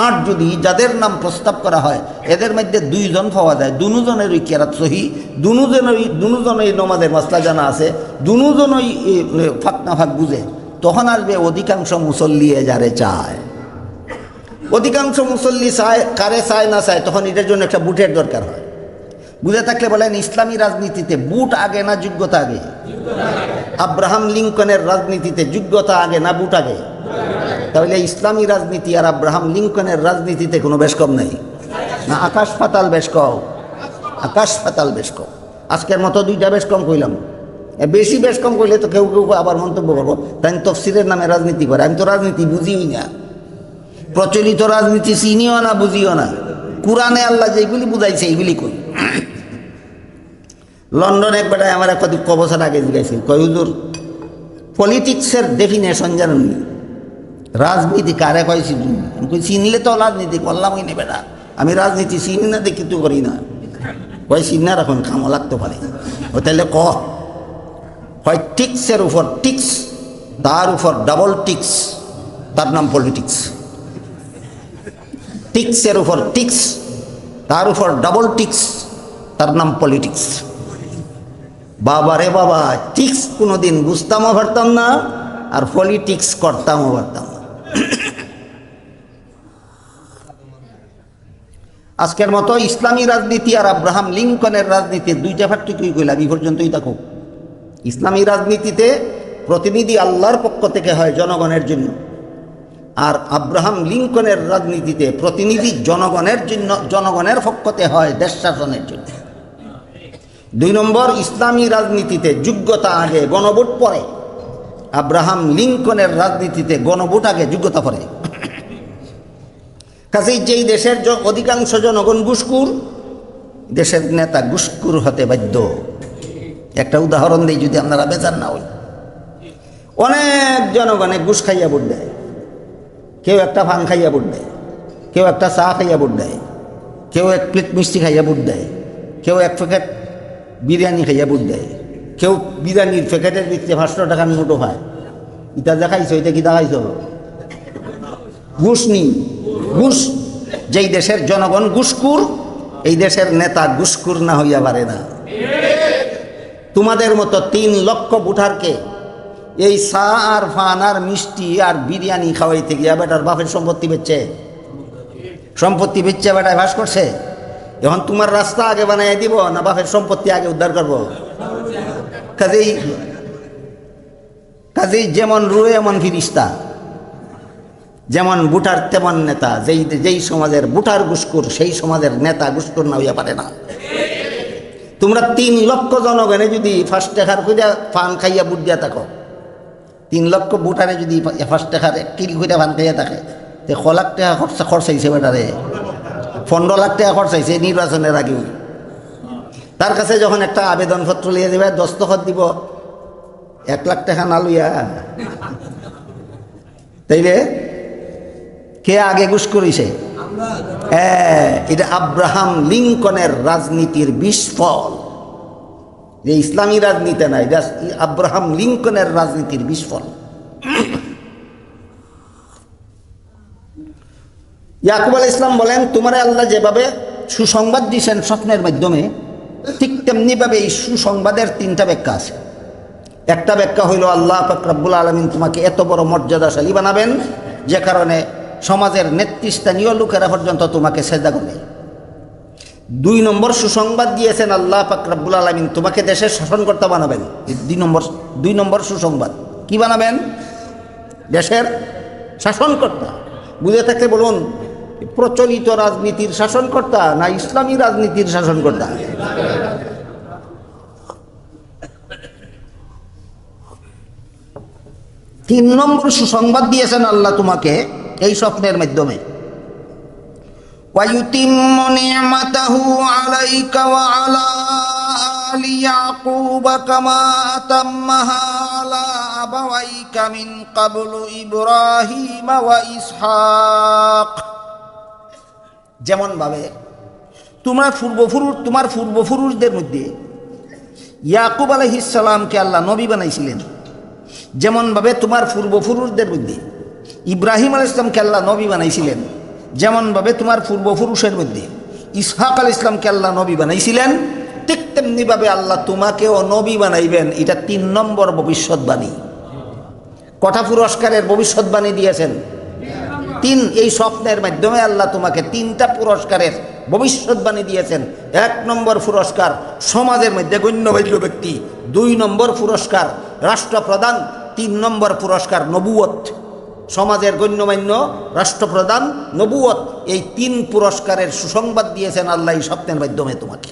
[SPEAKER 1] আর যদি যাদের নাম প্রস্তাব করা হয় এদের মধ্যে দুইজন পাওয়া যায়, দুজনেরই কেরাত সহি, দুজনেই নমাজের মাসলা জানা আছে, দুজনই ফাঁক না ফাঁক বুঝে, তখন আসবে অধিকাংশ মুসল্লি যারে চায়। অধিকাংশ মুসল্লি চায়, কারে চায় না চায়, তখন এটার জন্য একটা বুটের দরকার হয়। বুঝে থাকলে বলেন, ইসলামী রাজনীতিতে বুট আগে না যোগ্যতা আগে? আব্রাহাম লিঙ্কনের রাজনীতিতে যোগ্যতা আগে না বুট আগে? তাহলে ইসলামী রাজনীতি আর আব্রাহাম লিঙ্কনের রাজনীতিতে কোনো বেশ কম নাই না? আকাশ পাতাল বেশ কম, আকাশ পাতাল বেশ কম। আজকের মতো দুইটা বেশ কম কইলাম। বেশি বেশ কম কইলে তো কেউ কেউ আবার মন্তব্য করবো তাই তফসিরের নামে রাজনীতি করে। আমি তো রাজনীতি বুঝিই না, প্রচলিত রাজনীতি চিনিও না, বুঝিও না। কোরআনে আল্লাহ যেগুলি বুঝাইছে এইগুলি কই। লন্ডনে এক বেটায় আমার কত বছর আগে জিজ্ঞাসা, কই হুজুর পলিটিক্সের ডেফিনেশন জানেননি? রাজনীতি কারে কয়েছি? চিনলে তো রাজনীতি করলামই নেবে না। আমি রাজনীতি চিনি না দেখি তো করি না। কয় চিনি না, এখন খামো লাগতে পারে। ও তাহলে হয় টিক্সের উপর টিক্স, তার উপর ডাবল টিক্স, তার নাম পলিটিক্স। টিক্সের উপর টিক্স, তার উপর ডাবল টিক্স, তার নাম পলিটিক্স। বাবা রে বাবা, টিক্স কোনোদিন বুঝতামও পারতাম না, আর পলিটিক্স করতামও পারতাম না। আজকের মতো ইসলামী রাজনীতি আর আব্রাহাম লিঙ্কনের রাজনীতির দুইটা পার্থক্যই কইলাম, এই পর্যন্তই থাকো। ইসলামী রাজনীতিতে প্রতিনিধি আল্লাহর পক্ষ থেকে হয় জনগণের জন্য, আর আব্রাহাম লিঙ্কনের রাজনীতিতে প্রতিনিধি জনগণের জন্য, জনগণের পক্ষতে হয় দেশ শাসনের জন্য। 2 নম্বর, ইসলামী রাজনীতিতে যোগ্যতা আগে, গণভোট পরে। আব্রাহাম লিঙ্কনের রাজনীতিতে গণভোট আগে, যোগ্যতা পরে। কাজেই যেই দেশের অধিকাংশ জনগণ ঘুষখোর, দেশের নেতা ঘুষখোর হতে বাধ্য। একটা উদাহরণ দিই, যদি আপনারা বেজার না হই। অনেক জনগণে ঘুষ খাইয়া ভোট দেয়। কেউ একটা পান খাইয়া ভোট দেয়, কেউ একটা চা খাইয়া ভোট দেয়, কেউ 1 প্লেট মিষ্টি খাইয়া ভোট দেয়, কেউ 1 প্যাকেট বিরিয়ানি খাইয়া ভোট দেয়, কেউ বিরিয়ানির প্যাকেটের ভিতরে 500 টাকার নোটও খায়। ইটা দেখাইছো, এটা কি দেখাইছো? ঘুষ নি, ঘুষ। যেই দেশের জনগণ ঘুষখোর, এই দেশের নেতা ঘুষখোর না হইয়া পারে না। তোমাদের মতো 3 লক্ষ ভোটারকে এই চা আর ফান আর মিষ্টি আর বিরিয়ানি খাওয়াইতে গিয়া বেটার বাপের সম্পত্তি বেচছে, সম্পত্তি বেচছে বেটায় ভাস করছে। এখন তোমার রাস্তা আগে বানাই দিব না বাপের সম্পত্তি আগে উদ্ধার করব? কাজেই যেমন রুয়ে এমন ফিরিস্তা, যেমন ভোটার তেমন নেতা। যেই সমাজের ভোটার ঘুষখোর, সেই সমাজের নেতা ঘুষখোর না হইয়া পারে না। তোমরা 3 লক্ষ জনগণে যদি 5 টাকার কইরা পান খাইয়া ভোট দিয়া থাকো, 3 লক্ষ ভোটারে যদি 5 টাকার 1 কিল কইরা পান খাইয়া থাকে, 1 লাখ টাকা খরচাইছে বেটারে, 15 লাখ টাকা খরচাইছে নির্বাচনের আগে। তার কাছে যখন একটা আবেদনপত্র লিয়ে দেবে, দস্তখত দিব 1 লাখ টাকা না লইয়া, তাইলে কে আগে ঘুষ করেছে? এটা আব্রাহাম লিঙ্কনের রাজনীতির বিস্ফল। যে ইসলামী রাজনীতি নাই, এটা আব্রাহাম লিঙ্কনের রাজনীতির বিস্ফল। ইয়াকুব আলাইহিস সালাম বলেন, তোমারে আল্লাহ যেভাবে সুসংবাদ দিয়েছেন স্বপ্নের মাধ্যমে, ঠিক তেমনিভাবে এই সুসংবাদের 3টা ব্যাখ্যা আছে। একটা ব্যাখ্যা হইল, আল্লাহ পাক রব্বুল আলামিন তোমাকে এত বড় মর্যাদাশালী বানাবেন যে কারণে সমাজের নেতৃস্থানীয় লোকেরা পর্যন্ত তোমাকে সেজদা করবে। 2 নম্বর সুসংবাদ দিয়েছেন আল্লাহ পাক রব্বুল আলামিন তোমাকে দেশের শাসনকর্তা বানাবেন। 2 নম্বর সুসংবাদ কি বানাবেন? দেশের শাসনকর্তা। বুঝে থাকলে বলুন, প্রচলিত রাজনীতির শাসনকর্তা না ইসলামী রাজনীতির শাসনকর্তা? তিন নম্বর সুসংবাদ দিয়েছেন আল্লাহ তোমাকে এই স্বপ্নের মাধ্যমে, وَيُتِمُّ نِعْمَتَهُ عَلَيْكَ وَعَلَى آلِ يَعْقُوبَ كَمَا أَتَمَّهَا عَلَى أَبَوَيْكَ مِنْ قَبْلُ إِبْرَاهِيمَ وَإِسْحَاقَ। যেমন ভাবে তোমার পূর্বপুরুষদের মধ্যে ইয়াকুব আলাইহিস সালামকে আল্লাহ নবী বানাইছিলেন, যেমনভাবে তোমার পূর্বপুরুষদের মধ্যে ইব্রাহিম আলাইহিস সালামকে আল্লাহ নবী বানাইছিলেন, যেমনভাবে তোমার পূর্বপুরুষের মধ্যে ইসহাক আলাইহিস সালামকে আল্লাহ নবী বানাইছিলেন, ঠিক তেমনিভাবে আল্লাহ তোমাকেও নবী বানাইবেন। এটা 3 নম্বর ভবিষ্যৎবাণী। কটা পুরস্কারের ভবিষ্যৎবাণী দিয়েছেন? 3। এই স্বপ্নের মাধ্যমে আল্লাহ তোমাকে 3টা পুরস্কারের ভবিষ্যৎবাণী দিয়েছেন। 1 নম্বর পুরস্কার সমাজের মধ্যে গণ্যমান্য ব্যক্তি, 2 নম্বর পুরস্কার রাষ্ট্রপ্রধান, 3 নম্বর পুরস্কার নবুয়ত। সমাজের গণ্যমান্য, রাষ্ট্রপ্রধান, নবুয়ত, এই 3 পুরস্কারের সুসংবাদ দিয়েছেন আল্লাহ এই স্বপ্নের মাধ্যমে তোমাকে।